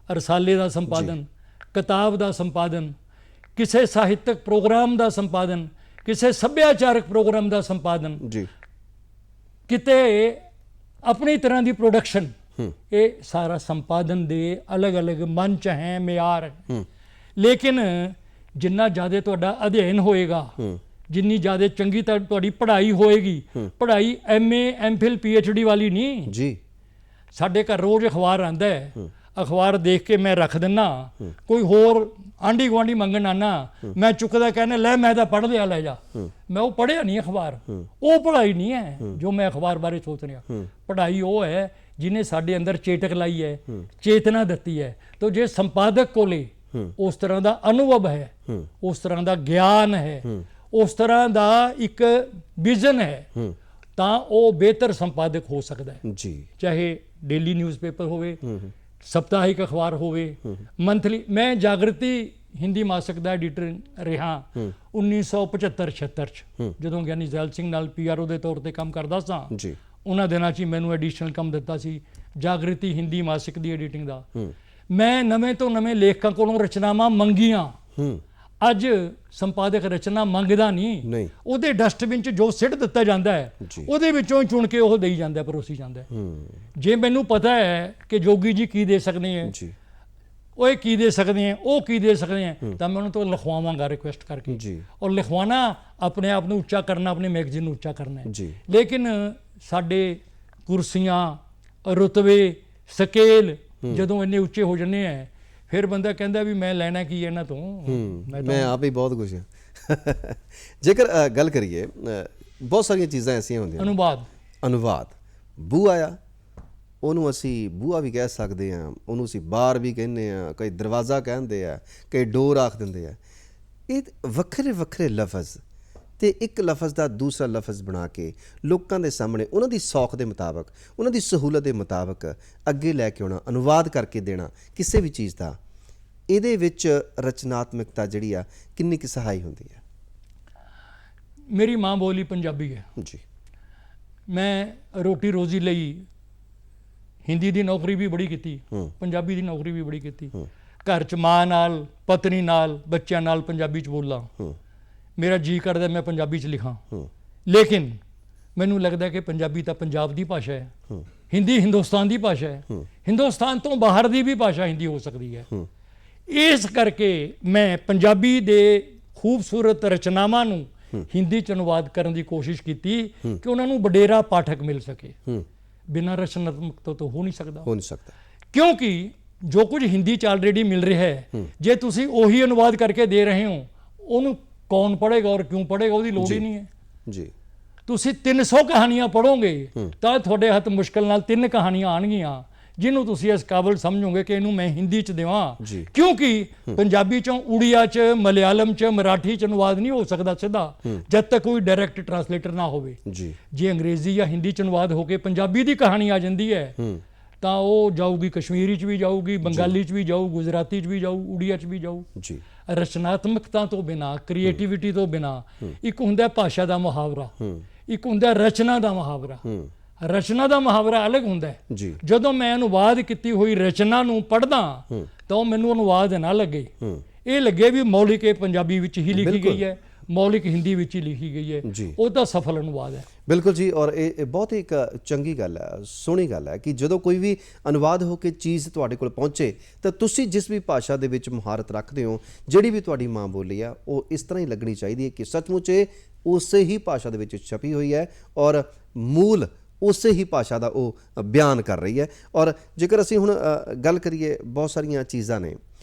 ਰਸਾਲੇ ਦਾ ਸੰਪਾਦਨ, ਕਿਤਾਬ ਦਾ ਸੰਪਾਦਨ, ਕਿਸੇ ਸਾਹਿਤਕ ਪ੍ਰੋਗਰਾਮ ਦਾ ਸੰਪਾਦਨ, ਕਿਸੇ ਸੱਭਿਆਚਾਰਕ ਪ੍ਰੋਗਰਾਮ ਦਾ ਸੰਪਾਦਨ, ਜੀ ਕਿਤੇ ਆਪਣੀ ਤਰ੍ਹਾਂ ਦੀ ਪ੍ਰੋਡਕਸ਼ਨ। ਇਹ ਸਾਰਾ ਸੰਪਾਦਨ ਦੇ ਅਲੱਗ-ਅਲੱਗ ਮੰਚ ਹੈ, ਮਿਆਰ ਹੈ। ਲੇਕਿਨ ਜਿੰਨਾ ਜ਼ਿਆਦਾ ਤੁਹਾਡਾ ਅਧਿਐਨ ਹੋਏਗਾ, ਜਿੰਨੀ ਜ਼ਿਆਦਾ ਚੰਗੀ ਤੁਹਾਡੀ ਪੜ੍ਹਾਈ ਹੋਏਗੀ, ਪੜ੍ਹਾਈ MA MPhil PhD ਵਾਲੀ ਨਹੀਂ ਜੀ। ਸਾਡੇ ਘਰ ਰੋਜ਼ ਅਖਬਾਰ ਆਉਂਦਾ ਹੈ, ਅਖਬਾਰ ਦੇਖ ਕੇ ਮੈਂ ਰੱਖ ਦਿੰਨਾ, ਕੋਈ ਹੋਰ ਆਂਢੀ ਗੁਆਂਢੀ ਮੰਗਣ ਆਨਾ, ਮੈਂ ਚੁੱਕਦਾ ਕਹਿੰਦਾ ਲੈ ਮੈਂ ਤਾਂ ਪੜ੍ਹ ਲਿਆ, ਲੈ ਜਾ। ਮੈਂ ਉਹ ਪੜ੍ਹਿਆ ਨਹੀਂ ਅਖਬਾਰ, ਉਹ ਪੜ੍ਹਾਈ ਨਹੀਂ ਹੈ ਜੋ ਮੈਂ ਅਖਬਾਰ ਬਾਰੇ ਸੋਚ ਰਿਹਾ। ਪੜ੍ਹਾਈ ਉਹ ਹੈ ਜਿਹਨੇ ਸਾਡੇ ਅੰਦਰ ਚੇਟਕ ਲਾਈ ਹੈ, ਚੇਤਨਾ ਦਿੱਤੀ ਹੈ। ਤਾਂ ਜੇ ਸੰਪਾਦਕ ਕੋਲੇ ਉਸ ਤਰ੍ਹਾਂ ਦਾ ਅਨੁਭਵ ਹੈ, ਉਸ ਤਰ੍ਹਾਂ ਦਾ ਗਿਆਨ ਹੈ, ਉਸ ਤਰ੍ਹਾਂ ਦਾ ਇੱਕ ਵਿਜ਼ਨ ਹੈ, ਤਾਂ ਉਹ ਬਿਹਤਰ ਸੰਪਾਦਕ ਹੋ ਸਕਦਾ ਹੈ। ਜੀ। ਚਾਹੇ ਡੇਲੀ ਨਿਊਜ਼ਪੇਪਰ ਹੋਵੇ, ਸਪਤਾਹਿਕ ਅਖਬਾਰ ਹੋਵੇ, ਮੰਥਲੀ। ਮੈਂ ਜਾਗਰਤੀ ਹਿੰਦੀ ਮਾਸਿਕ ਦਾ ਐਡੀਟਰ ਰਿਹਾ 1975-76 ਚ, ਜਦੋਂ ਗਿਆਨੀ ਜ਼ੈਲ ਸਿੰਘ ਨਾਲ PRO ਦੇ ਤੌਰ ਤੇ ਕੰਮ ਕਰਦਾ ਸਾਂ। ਜੀ। ਉਹਨਾਂ ਦਿਨਾਂ 'ਚ ਹੀ ਮੈਨੂੰ ਐਡੀਸ਼ਨਲ ਕੰਮ ਦਿੱਤਾ ਸੀ ਜਾਗਰਤੀ ਹਿੰਦੀ ਮਾਸਿਕ ਦੀ ਐਡੀਟਿੰਗ ਦਾ। ਮੈਂ ਨਵੇਂ ਤੋਂ ਨਵੇਂ ਲੇਖਕਾਂ ਕੋਲੋਂ ਰਚਨਾਵਾਂ ਮੰਗੀਆਂ। ਅੱਜ ਸੰਪਾਦਕ ਰਚਨਾ ਮੰਗਦਾ ਨਹੀਂ, ਉਹਦੇ ਡਸਟਬਿਨ 'ਚ ਜੋ ਸਿੱਟ ਦਿੱਤਾ ਜਾਂਦਾ ਹੈ ਉਹਦੇ ਵਿੱਚੋਂ ਚੁਣ ਕੇ ਉਹ ਦੇਈ ਜਾਂਦਾ, ਪਰੋਸੀ ਜਾਂਦਾ। ਜੇ ਮੈਨੂੰ ਪਤਾ ਹੈ ਕਿ ਜੋਗੀ ਜੀ ਕੀ ਦੇ ਸਕਦੇ ਹੈ, ਉਹ ਇਹ ਕੀ ਦੇ ਸਕਦੇ ਹੈ, ਉਹ ਕੀ ਦੇ ਸਕਦੇ ਹੈ, ਤਾਂ ਮੈਂ ਉਹਨਾਂ ਤੋਂ ਲਿਖਵਾਵਾਂਗਾ ਰਿਕੁਐਸਟ ਕਰਕੇ। ਔਰ ਲਿਖਵਾਣਾ ਆਪਣੇ ਆਪ ਨੂੰ ਉੱਚਾ ਕਰਨਾ, ਆਪਣੇ ਮੈਗਜ਼ੀਨ ਨੂੰ ਉੱਚਾ ਕਰਨਾ ਹੈ। ਲੇਕਿਨ ਸਾਡੇ ਕੁਰਸੀਆਂ, ਰੁਤਬੇ, ਸਕੇਲ ਜਦੋਂ ਇੰਨੇ ਉੱਚੇ ਹੋ ਜਾਂਦੇ ਹੈ, ਫਿਰ ਬੰਦਾ ਕਹਿੰਦਾ ਵੀ ਮੈਂ ਲੈਣਾ ਕੀ ਇਹਨਾਂ ਤੋਂ, ਮੈਂ ਆਪ ਹੀ ਬਹੁਤ ਕੁਝ ਹਾਂ। ਜੇਕਰ ਗੱਲ ਕਰੀਏ, ਬਹੁਤ ਸਾਰੀਆਂ ਚੀਜ਼ਾਂ ਐਸੀਆਂ ਹੁੰਦੀਆਂ। ਅਨੁਵਾਦ, ਬੂਆ ਆ, ਉਹਨੂੰ ਅਸੀਂ ਬੂਆ ਵੀ ਕਹਿ ਸਕਦੇ ਹਾਂ, ਉਹਨੂੰ ਅਸੀਂ ਬਾਰ ਵੀ ਕਹਿੰਦੇ ਹਾਂ, ਕਈ ਦਰਵਾਜ਼ਾ ਕਹਿੰਦੇ ਆ, ਕਈ ਡੋਰ ਆਖ ਦਿੰਦੇ ਆ। ਇਹ ਵੱਖਰੇ ਵੱਖਰੇ ਲਫ਼ਜ਼ ਤੇ ਇੱਕ ਲਫ਼ਜ਼ ਦਾ ਦੂਸਰਾ ਲਫ਼ਜ਼ ਬਣਾ ਕੇ ਲੋਕਾਂ ਦੇ ਸਾਹਮਣੇ ਉਹਨਾਂ ਦੀ ਸੌਖ ਦੇ ਮੁਤਾਬਕ, ਉਹਨਾਂ ਦੀ ਸਹੂਲਤ ਦੇ ਮੁਤਾਬਕ ਅੱਗੇ ਲੈ ਕੇ ਆਉਣਾ, ਅਨੁਵਾਦ ਕਰਕੇ ਦੇਣਾ ਕਿਸੇ ਵੀ ਚੀਜ਼ ਦਾ, ਇਹਦੇ ਵਿੱਚ ਰਚਨਾਤਮਕਤਾ ਜਿਹੜੀ ਆ ਕਿੰਨੀ ਕੁ ਸਹਾਈ ਹੁੰਦੀ ਹੈ? ਮੇਰੀ ਮਾਂ ਬੋਲੀ ਪੰਜਾਬੀ ਹੈ ਜੀ। ਮੈਂ ਰੋਟੀ ਰੋਜ਼ੀ ਲਈ ਹਿੰਦੀ ਦੀ ਨੌਕਰੀ ਵੀ ਬੜੀ ਕੀਤੀ, ਪੰਜਾਬੀ ਦੀ ਨੌਕਰੀ ਵੀ ਬੜੀ ਕੀਤੀ। ਘਰ 'ਚ ਮਾਂ ਨਾਲ, ਪਤਨੀ ਨਾਲ, ਬੱਚਿਆਂ ਨਾਲ ਪੰਜਾਬੀ 'ਚ ਬੋਲਾਂ। ਮੇਰਾ ਜੀ ਕਰਦਾ ਮੈਂ ਪੰਜਾਬੀ 'ਚ ਲਿਖਾਂ, ਲੇਕਿਨ ਮੈਨੂੰ ਲੱਗਦਾ ਕਿ ਪੰਜਾਬੀ ਤਾਂ ਪੰਜਾਬ ਦੀ ਭਾਸ਼ਾ ਹੈ, ਹਿੰਦੀ ਹਿੰਦੁਸਤਾਨ ਦੀ ਭਾਸ਼ਾ ਹੈ, ਹਿੰਦੁਸਤਾਨ ਤੋਂ ਬਾਹਰ ਦੀ ਵੀ ਭਾਸ਼ਾ ਹਿੰਦੀ ਹੋ ਸਕਦੀ ਹੈ। ਇਸ ਕਰਕੇ ਮੈਂ ਪੰਜਾਬੀ ਦੇ ਖੂਬਸੂਰਤ ਰਚਨਾਵਾਂ ਨੂੰ ਹਿੰਦੀ 'ਚ ਅਨੁਵਾਦ ਕਰਨ ਦੀ ਕੋਸ਼ਿਸ਼ ਕੀਤੀ ਕਿ ਉਹਨਾਂ ਨੂੰ ਵਡੇਰਾ ਪਾਠਕ ਮਿਲ ਸਕੇ। ਬਿਨਾਂ ਰਚਨਾਤਮਕਤਾ ਤੋਂ ਹੋ ਨਹੀਂ ਸਕਦਾ, ਕਿਉਂਕਿ ਜੋ ਕੁਝ ਹਿੰਦੀ 'ਚ ਆਲਰੇਡੀ ਮਿਲ ਰਿਹਾ ਹੈ, ਜੇ ਤੁਸੀਂ ਉਹੀ ਅਨੁਵਾਦ ਕਰਕੇ ਦੇ ਰਹੇ ਹੋ, ਉਹਨੂੰ ਕੌਣ ਪੜ੍ਹੇਗਾ ਔਰ ਕਿਉਂ ਪੜ੍ਹੇਗਾ, ਉਹਦੀ ਲੋੜ ਹੀ ਨਹੀਂ ਹੈ। ਜੀ। ਤੁਸੀਂ 300 ਕਹਾਣੀਆਂ ਪੜ੍ਹੋਗੇ ਤਾਂ ਤੁਹਾਡੇ ਹੱਥ ਮੁਸ਼ਕਲ ਨਾਲ 3 ਕਹਾਣੀਆਂ ਆਣਗੀਆਂ ਜਿਹਨੂੰ ਤੁਸੀਂ ਇਸ ਕਾਬਲ ਸਮਝੋਗੇ ਕਿ ਇਹਨੂੰ ਮੈਂ ਹਿੰਦੀ 'ਚ ਦੇਵਾਂ, ਕਿਉਂਕਿ ਪੰਜਾਬੀ 'ਚੋਂ ਉੜੀਆ 'ਚ, ਮਲਿਆਲਮ 'ਚ, ਮਰਾਠੀ 'ਚ ਅਨੁਵਾਦ ਨਹੀਂ ਹੋ ਸਕਦਾ ਸਿੱਧਾ, ਜਦ ਤੱਕ ਕੋਈ ਡਾਇਰੈਕਟ ਟਰਾਂਸਲੇਟਰ ਨਾ ਹੋਵੇ। ਜੇ ਅੰਗਰੇਜ਼ੀ ਜਾਂ ਹਿੰਦੀ 'ਚ ਅਨੁਵਾਦ ਹੋ ਕੇ ਪੰਜਾਬੀ ਦੀ ਕਹਾਣੀ ਆ ਜਾਂਦੀ ਹੈ ਤਾਂ ਉਹ ਜਾਊਗੀ ਕਸ਼ਮੀਰੀ 'ਚ ਵੀ ਜਾਊਗੀ, ਬੰਗਾਲੀ 'ਚ ਵੀ ਜਾਊ, ਗੁਜਰਾਤੀ 'ਚ ਵੀ ਜਾਊ, ਉੜੀਆ 'ਚ ਵੀ ਜਾਊ। ਰਚਨਾਤਮਕਤਾ ਤੋਂ ਬਿਨਾ, ਕ੍ਰੀਏਟੀਵਿਟੀ ਤੋਂ ਬਿਨਾ, ਇੱਕ ਹੁੰਦਾ ਭਾਸ਼ਾ ਦਾ ਮੁਹਾਵਰਾ, ਇੱਕ ਹੁੰਦਾ ਰਚਨਾ ਦਾ ਮੁਹਾਵਰਾ। ਰਚਨਾ ਦਾ ਮੁਹਾਵਰਾ ਅਲੱਗ ਹੁੰਦਾ ਹੈ। ਜੀ ਜਦੋਂ ਮੈਂ ਅਨੁਵਾਦ ਕੀਤੀ ਹੋਈ ਰਚਨਾ ਨੂੰ ਪੜ੍ਹਦਾ ਤਾਂ ਉਹ ਮੈਨੂੰ ਅਨੁਵਾਦ ਨਾ ਲੱਗੇ, ਇਹ ਲੱਗੇ ਵੀ ਮੌਲਿਕ ਇਹ ਪੰਜਾਬੀ ਵਿੱਚ ਹੀ ਲਿਖੀ ਗਈ ਹੈ, ਮੌਲਿਕ ਹਿੰਦੀ ਵਿੱਚ ਹੀ ਲਿਖੀ ਗਈ ਹੈ, ਜੀ। ਉਹ ਤਾਂ ਸਫਲ ਅਨੁਵਾਦ ਹੈ। ਬਿਲਕੁਲ ਜੀ। ਔਰ ਇਹ ਬਹੁਤ ਹੀ ਇੱਕ ਚੰਗੀ ਗੱਲ ਹੈ, ਸੋਹਣੀ ਗੱਲ ਹੈ ਕਿ ਜਦੋਂ ਕੋਈ ਵੀ ਅਨੁਵਾਦ ਹੋ ਕੇ ਚੀਜ਼ ਤੁਹਾਡੇ ਕੋਲ ਪਹੁੰਚੇ ਤਾਂ ਤੁਸੀਂ ਜਿਸ ਵੀ ਭਾਸ਼ਾ ਦੇ ਵਿੱਚ ਮੁਹਾਰਤ ਰੱਖਦੇ ਹੋ, ਜਿਹੜੀ ਵੀ ਤੁਹਾਡੀ ਮਾਂ ਬੋਲੀ ਆ, ਉਹ ਇਸ ਤਰ੍ਹਾਂ ਹੀ ਲੱਗਣੀ ਚਾਹੀਦੀ ਹੈ ਕਿ ਸੱਚਮੁੱਚ ਇਹ ਉਸੇ ਹੀ ਭਾਸ਼ਾ ਦੇ ਵਿੱਚ ਛਪੀ ਹੋਈ ਹੈ ਔਰ ਮੂਲ ਉਸੇ ਹੀ ਭਾਸ਼ਾ ਦਾ ਉਹ ਬਿਆਨ ਕਰ ਰਹੀ ਹੈ। ਔਰ ਜੇਕਰ ਅਸੀਂ ਹੁਣ ਗੱਲ ਕਰੀਏ, ਬਹੁਤ ਸਾਰੀਆਂ ਚੀਜ਼ਾਂ ਨੇ,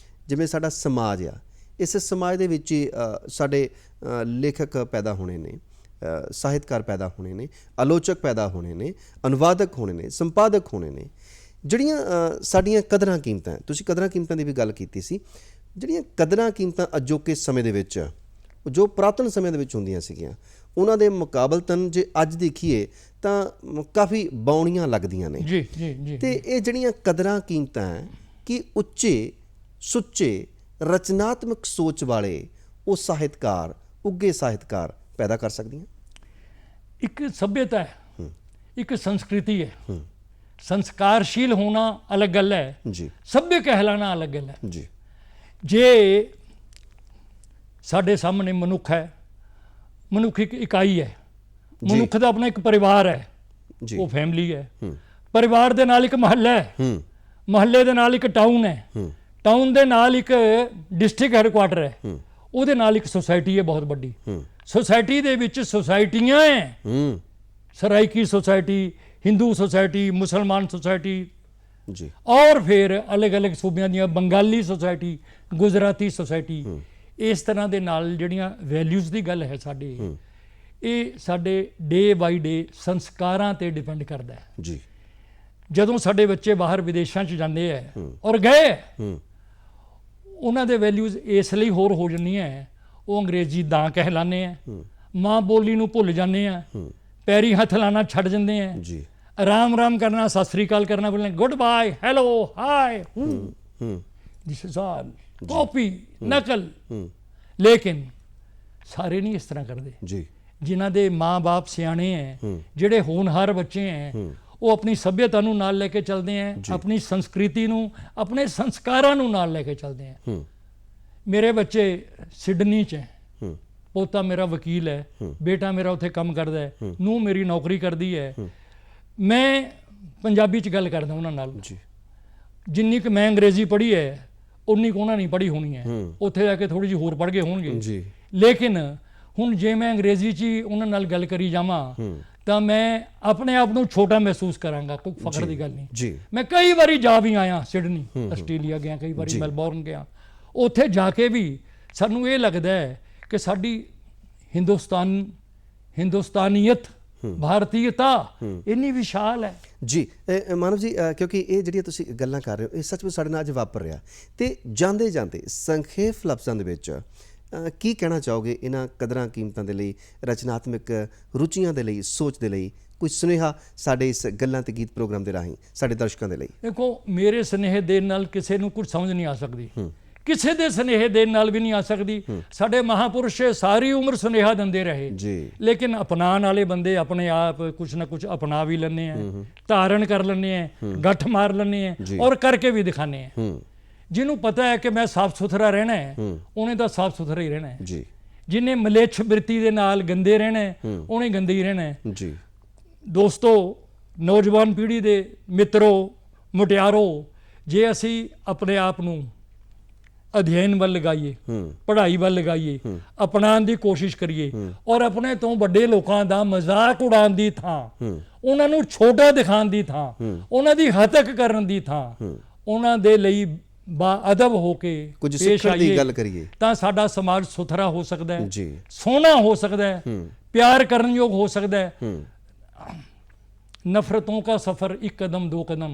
ਜਿਵੇਂ ਸਾਡਾ ਸਮਾਜ ਆ, ਇਸ ਸਮਾਜ ਦੇ ਵਿੱਚ ਹੀ ਸਾਡੇ ਲੇਖਕ ਪੈਦਾ ਹੋਣੇ ਨੇ, ਸਾਹਿਤਕਾਰ ਪੈਦਾ ਹੋਣੇ ਨੇ, ਆਲੋਚਕ ਪੈਦਾ ਹੋਣੇ ਨੇ, ਅਨੁਵਾਦਕ ਹੋਣੇ ਨੇ, ਸੰਪਾਦਕ ਹੋਣੇ ਨੇ। ਜਿਹੜੀਆਂ ਸਾਡੀਆਂ ਕਦਰਾਂ ਕੀਮਤਾਂ, ਤੁਸੀਂ ਕਦਰਾਂ ਕੀਮਤਾਂ ਦੀ ਵੀ ਗੱਲ ਕੀਤੀ ਸੀ, ਜਿਹੜੀਆਂ ਕਦਰਾਂ ਕੀਮਤਾਂ ਅਜੋਕੇ ਸਮੇਂ ਦੇ ਵਿੱਚ, ਜੋ ਪੁਰਾਤਨ ਸਮੇਂ ਦੇ ਵਿੱਚ ਹੁੰਦੀਆਂ ਸੀਗੀਆਂ, ਉਹਨਾਂ ਦੇ ਮੁਕਾਬਲਤਨ ਜੇ ਅੱਜ ਦੇਖੀਏ ਤਾਂ ਕਾਫੀ ਬੌਣੀਆਂ ਲੱਗਦੀਆਂ ਨੇ। ਜੀ ਜੀ ਜੀ। ਤੇ ਇਹ ਜਿਹੜੀਆਂ ਕਦਰਾਂ ਕੀਮਤਾਂ ਹੈ ਕਿ ਉੱਚੇ ਸੁੱਚੇ ਰਚਨਾਤਮਕ ਸੋਚ ਵਾਲੇ ਉਹ ਸਾਹਿਤਕਾਰ, ਉੱਘੇ ਸਾਹਿਤਕਾਰ ਪੈਦਾ ਕਰ ਸਕਦੀਆਂ। ਇੱਕ ਸੱਭਿਅਤਾ ਹੈ, ਇੱਕ ਸੰਸਕ੍ਰਿਤੀ ਹੈ। ਸੰਸਕਾਰਸ਼ੀਲ ਹੋਣਾ ਅਲੱਗ ਗੱਲ ਹੈ, ਜੀ ਸੱਭਿਅ ਕਹਿਲਾਣਾ ਅਲੱਗ ਗੱਲ ਹੈ। ਜੀ ਜੇ ਸਾਡੇ ਸਾਹਮਣੇ ਮਨੁੱਖ ਹੈ, ਮਨੁੱਖ ਇੱਕ ਇਕਾਈ ਹੈ, ਮਨੁੱਖ ਦਾ ਆਪਣਾ ਇੱਕ ਪਰਿਵਾਰ ਹੈ, ਜੀ ਉਹ ਫੈਮਿਲੀ ਹੈ। ਪਰਿਵਾਰ ਦੇ ਨਾਲ ਇੱਕ ਮਹੱਲਾ ਹੈ, ਮਹੱਲੇ ਦੇ ਨਾਲ ਇੱਕ ਟਾਊਨ ਹੈ, ਟਾਊਨ ਦੇ ਨਾਲ ਇੱਕ ਡਿਸਟ੍ਰਿਕਟ ਹੈਡਕੁਆਟਰ ਹੈ, ਉਹਦੇ ਨਾਲ ਇੱਕ ਸੁਸਾਇਟੀ ਹੈ ਬਹੁਤ ਵੱਡੀ। ਸੁਸਾਇਟੀ ਦੇ ਵਿੱਚ ਸੁਸਾਇਟੀਆਂ ਹੈ, ਸਰਾਇਕੀ ਸੁਸਾਇਟੀ, ਹਿੰਦੂ ਸੁਸਾਇਟੀ, ਮੁਸਲਮਾਨ ਸੁਸਾਇਟੀ, ਜੀ ਔਰ ਫਿਰ ਅਲੱਗ-ਅਲੱਗ ਸੂਬਿਆਂ ਦੀਆਂ ਬੰਗਾਲੀ ਸੁਸਾਇਟੀ, ਗੁਜਰਾਤੀ ਸੁਸਾਇਟੀ। ਇਸ ਤਰ੍ਹਾਂ ਦੇ ਨਾਲ ਜਿਹੜੀਆਂ ਵੈਲਿਊਜ਼ ਦੀ ਗੱਲ ਹੈ ਸਾਡੀ, ਇਹ ਸਾਡੇ ਡੇ ਬਾਈ ਡੇ ਸੰਸਕਾਰਾਂ ਤੇ ਡਿਪੈਂਡ ਕਰਦਾ ਹੈ। ਜੀ ਜਦੋਂ ਸਾਡੇ ਬੱਚੇ ਬਾਹਰ ਵਿਦੇਸ਼ਾਂ 'ਚ ਜਾਂਦੇ ਹੈ ਔਰ ਗਏ, ਉਹਨਾਂ ਦੇ ਵੈਲਿਊਜ਼ ਇਸ ਲਈ ਹੋਰ ਹੋ ਜਾਂਦੀਆਂ, ਉਹ ਅੰਗਰੇਜ਼ੀ ਦਾਂ ਕਹਿਲਾਨੇ ਆ, ਮਾਂ ਬੋਲੀ ਨੂੰ ਭੁੱਲ ਜਾਂਦੇ ਆ, ਪੈਰੀ ਹੱਥ ਲਾਣਾ ਛੱਡ ਜਾਂਦੇ ਆ, ਜੀ ਰਾਮ ਰਾਮ ਕਰਨਾ, ਸਤਿ ਸ੍ਰੀ ਅਕਾਲ ਕਰਨਾ, ਬੋਲਣਾ good bye, hello, hi, this is all copy, ਨਕਲ। ਲੇਕਿਨ ਸਾਰੇ ਨਹੀਂ ਇਸ ਤਰ੍ਹਾਂ ਕਰਦੇ। ਜੀ ਜਿਨ੍ਹਾਂ ਦੇ ਮਾਂ-ਬਾਪ ਸਿਆਣੇ ਹੈ, ਜਿਹੜੇ ਹੋਣਹਾਰ ਬੱਚੇ ਹੈ, ਉਹ ਆਪਣੀ ਸੱਭਿਅਤਾ ਨੂੰ ਨਾਲ ਲੈ ਕੇ ਚੱਲਦੇ ਹੈ, ਆਪਣੀ ਸੰਸਕ੍ਰਿਤੀ ਨੂੰ, ਆਪਣੇ ਸੰਸਕਾਰਾਂ ਨੂੰ ਨਾਲ ਲੈ ਕੇ ਚੱਲਦੇ ਹੈ। ਮੇਰੇ ਬੱਚੇ ਸਿਡਨੀ 'ਚ ਹੈ, ਪੋਤਾ ਮੇਰਾ ਵਕੀਲ ਹੈ, ਬੇਟਾ ਮੇਰਾ ਉੱਥੇ ਕੰਮ ਕਰਦਾ ਹੈ, ਨੂੰਹ ਮੇਰੀ ਨੌਕਰੀ ਕਰਦੀ ਹੈ। ਮੈਂ ਪੰਜਾਬੀ 'ਚ ਗੱਲ ਕਰਦਾ ਉਹਨਾਂ ਨਾਲ। ਜਿੰਨੀ ਕੁ ਮੈਂ ਅੰਗਰੇਜ਼ੀ ਪੜ੍ਹੀ ਹੈ ਉਨੀ ਕੁ ਉਹਨਾਂ ਨਹੀਂ ਪੜ੍ਹੀ ਹੋਣੀ ਹੈ, ਉੱਥੇ ਜਾ ਕੇ ਥੋੜ੍ਹੀ ਜਿਹੀ ਹੋਰ ਪੜ੍ਹ ਗਏ ਹੋਣਗੇ। ਲੇਕਿਨ ਹੁਣ ਜੇ ਮੈਂ ਅੰਗਰੇਜ਼ੀ 'ਚ ਹੀ ਉਹਨਾਂ ਨਾਲ ਗੱਲ ਕਰੀ ਜਾਵਾਂ ਤਾਂ ਮੈਂ ਆਪਣੇ ਆਪ ਨੂੰ ਛੋਟਾ ਮਹਿਸੂਸ ਕਰਾਂਗਾ, ਕੋਈ ਫਖਰ ਦੀ ਗੱਲ ਨਹੀਂ। ਮੈਂ ਕਈ ਵਾਰੀ ਜਾ ਵੀ ਆਇਆ, ਸਿਡਨੀ ਆਸਟ੍ਰੇਲੀਆ ਗਿਆ, ਕਈ ਵਾਰੀ ਮੈਲਬੌਰਨ ਗਿਆ। ਉੱਥੇ ਜਾ ਕੇ ਵੀ ਸਾਨੂੰ ਇਹ ਲੱਗਦਾ ਹੈ ਕਿ ਸਾਡੀ ਹਿੰਦੁਸਤਾਨੀਅਤ, ਭਾਰਤੀयता ਇੰਨੀ ਵਿਸ਼ਾਲ ਹੈ। ਜੀ ਮਾਨਵ ਜੀ, ਕਿਉਂਕਿ ਇਹ ਜਿਹੜੀਆਂ ਤੁਸੀਂ ਗੱਲਾਂ ਕਰ ਰਹੇ ਹੋ, ਇਹ ਸੱਚਮੁੱਚ ਸਾਡੇ ਨਾਲ ਅੱਜ ਵਾਪਰ ਰਿਹਾ। ਤੇ ਜਾਂਦੇ ਜਾਂਦੇ ਸੰਖੇਪ ਲਫ਼ਜ਼ਾਂ ਦੇ ਵਿੱਚ ਕੀ ਕਹਿਣਾ ਚਾਹੋਗੇ ਇਹਨਾਂ ਕਦਰਾਂ ਕੀਮਤਾਂ ਦੇ ਲਈ, ਰਚਨਾਤਮਕ ਰੁਚੀਆਂ ਦੇ ਲਈ, ਸੋਚ ਦੇ ਲਈ? ਕੋਈ ਸੁਨੇਹਾ ਸਾਡੇ ਇਸ ਗੱਲਾਂ ਤੇ ਗੀਤ ਪ੍ਰੋਗਰਾਮ ਦੇ ਰਾਹੀਂ ਸਾਡੇ ਦਰਸ਼ਕਾਂ ਦੇ ਲਈ? ਦੇਖੋ, ਮੇਰੇ ਸੁਨੇਹੇ ਦੇਣ ਨਾਲ ਕਿਸੇ ਨੂੰ ਕੁਝ ਸਮਝ ਨਹੀਂ ਆ ਸਕਦੀ, ਕਿਸੇ ਦੇ ਸੁਨੇਹੇ ਦੇਣ ਨਾਲ ਵੀ ਨਹੀਂ ਆ ਸਕਦੀ। ਸਾਡੇ ਮਹਾਪੁਰਸ਼ ਸਾਰੀ ਉਮਰ ਸੁਨੇਹਾ ਦਿੰਦੇ ਰਹੇ, ਲੇਕਿਨ ਅਪਣਾਉਣ ਵਾਲੇ ਬੰਦੇ ਆਪਣੇ ਆਪ ਕੁਝ ਨਾ ਕੁਝ ਅਪਣਾ ਵੀ ਲੈਂਦੇ ਆ, ਧਾਰਨ ਕਰ ਲੈਂਦੇ ਆ, ਗੱਠ ਮਾਰ ਲੈਂਦੇ ਆ, ਔਰ ਕਰਕੇ ਵੀ ਦਿਖਾਉਂਦੇ ਆ। ਜਿਹਨੂੰ ਪਤਾ ਹੈ ਕਿ ਮੈਂ ਸਾਫ ਸੁਥਰਾ ਰਹਿਣਾ ਹੈ, ਉਹਨੇ ਤਾਂ ਸਾਫ ਸੁਥਰਾ ਹੀ ਰਹਿਣਾ ਹੈ। ਜਿਹਨੇ ਮਲੇਛ ਬਿਰਤੀ ਦੇ ਨਾਲ ਗੰਦੇ ਰਹਿਣਾ ਹੈ, ਉਹਨੇ ਗੰਦੇ ਹੀ ਰਹਿਣਾ ਹੈ। ਦੋਸਤੋ, ਨੌਜਵਾਨ ਪੀੜ੍ਹੀ ਦੇ ਮਿੱਤਰੋ, ਮੁਟਿਆਰੋ, ਜੇ ਅਸੀਂ ਆਪਣੇ ਆਪ ਨੂੰ ਅਧਿਐਨ ਵੱਲ ਲਗਾਈਏ, ਪੜ੍ਹਾਈ ਵੱਲ ਲਗਾਈਏ, ਅਪਣਾਉਣ ਦੀ ਕੋਸ਼ਿਸ਼ ਕਰੀਏ, ਔਰ ਆਪਣੇ ਤੋਂ ਵੱਡੇ ਲੋਕਾਂ ਦਾ ਮਜ਼ਾਕ ਉਡਾਉਣ ਦੀ ਥਾਂ, ਉਹਨਾਂ ਨੂੰ ਛੋਟਾ ਦਿਖਾਉਣ ਦੀ ਥਾਂ, ਉਹਨਾਂ ਦੀ ਹੱਤਕ ਕਰਨ ਦੀ ਥਾਂ, ਉਹਨਾਂ ਦੇ ਲਈ ਬਾਅਦਬ ਹੋ ਕੇ ਕੁਝ ਸਿੱਖਣ ਦੀ ਗੱਲ ਕਰੀਏ ਤਾਂ ਸਾਡਾ ਸਮਾਜ ਸੁਥਰਾ ਹੋ ਸਕਦਾ ਹੈ, ਸੋਹਣਾ ਹੋ ਸਕਦਾ ਹੈ, ਪਿਆਰ ਕਰਨ ਯੋਗ ਹੋ ਸਕਦਾ ਹੈ। नफरतों का सफर एक कदम दो कदम,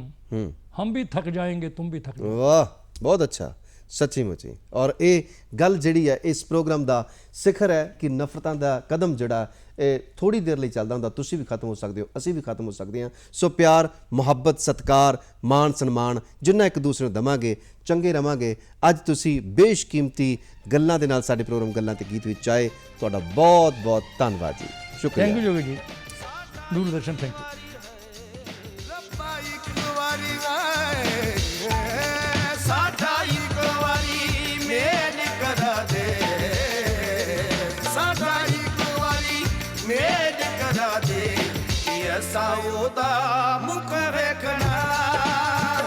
हम भी थक जाएंगे, तुम भी थक जाओगे। वाह, बहुत अच्छा। ਸੱਚੀ ਮੁੱਚੀ। ਔਰ ਇਹ ਗੱਲ ਜਿਹੜੀ ਹੈ ਇਸ ਪ੍ਰੋਗਰਾਮ ਦਾ ਸਿਖਰ ਹੈ ਕਿ ਨਫ਼ਰਤਾਂ ਦਾ ਕਦਮ ਜਿਹੜਾ ਇਹ ਥੋੜੀ ਦੇਰ ਲਈ ਚੱਲਦਾ ਹੁੰਦਾ, ਤੁਸੀਂ ਵੀ ਖਤਮ ਹੋ ਸਕਦੇ ਹੋ, ਅਸੀਂ ਵੀ ਖਤਮ ਹੋ ਸਕਦੇ ਹਾਂ। ਸੋ ਪਿਆਰ, ਮੁਹੱਬਤ, ਸਤਿਕਾਰ, ਮਾਣ ਸਨਮਾਨ ਜਿੰਨਾ ਇੱਕ ਦੂਸਰੇ ਨੂੰ ਦੇਵਾਂਗੇ ਚੰਗੇ ਰਵਾਂਗੇ। ਅੱਜ ਤੁਸੀਂ ਬੇਸ਼ਕੀਮਤੀ ਗੱਲਾਂ ਦੇ ਨਾਲ ਸਾਡੇ ਪ੍ਰੋਗਰਾਮ ਗੱਲਾਂ ਤੇ ਗੀਤ ਵਿੱਚ ਆਏ, ਤੁਹਾਡਾ ਬਹੁਤ ਬਹੁਤ ਧੰਨਵਾਦ ਜੀ, ਸ਼ੁਕਰੀਆ। ਥੈਂਕ ਯੂ ਜੋਗੀ ਜੀ, ਦੂਰਦਰਸ਼ਨ ਥੈਂਕ ਯੂ। ਰੱਬਾ ਇੱਕ ਵਾਰੀ ਸਾਡਾ ਇੱਕ ਵਾਰੀ ਮੇਲ ਕਰਾ ਦੇ, ਸਾਡਾ ਇੱਕ ਵਾਰੀ ਮੇਲ ਕਰਾ ਦੇ, ਕਿ ਅਸਾਂ ਉਹਦਾ ਮੁਖ ਵੇਖਣਾ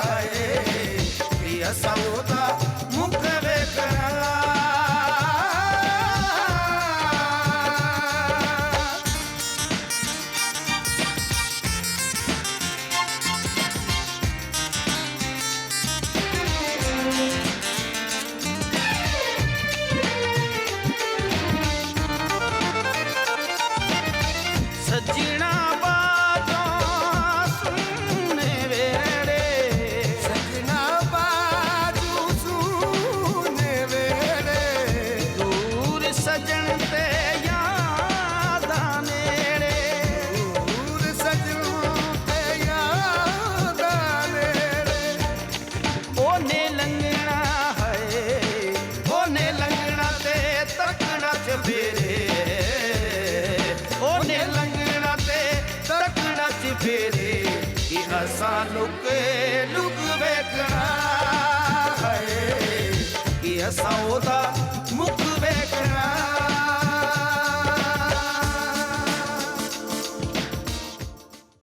ਹੈ, ਕਿ ਅਸਾਂ ਉਹਦਾ ਮੁਖ ਵੇਖਣਾ। ਸੱਜਣਾ ਬਾਜੋਂ ਸੁਣੇ ਵੇੜੇ, ਸੱਜਣਾ ਬਾਜੋਂ ਸੁਣੇ ਵੇੜੇ, ਦੂਰ ਸੱਜਣ ਤੇ ਯਾਦਾਂ ਨੇੜੇ, ਦੂਰ ਸੱਜਣ ਤੇ ਯਾਦਾਂ ਨੇੜੇ। ਉਹਨੇ ਲੰਘਣਾ ਹੈ, ਉਹਨੇ ਲੰਘਣਾ ਤੇ ਤੱਕਣਾ ਚਫੇਰੇ, ਉਹਨੇ ਲੰਘਣਾ ਤੇ ਤੱਕਣਾ ਚਫੇਰੇ, ਕਿ ਅਸਾਂ ਲੁਕ ਲੁਕ ਵੇਖਣਾ ਹੈ, ਕਿ ਅਸਾਂ ਉਹਦਾ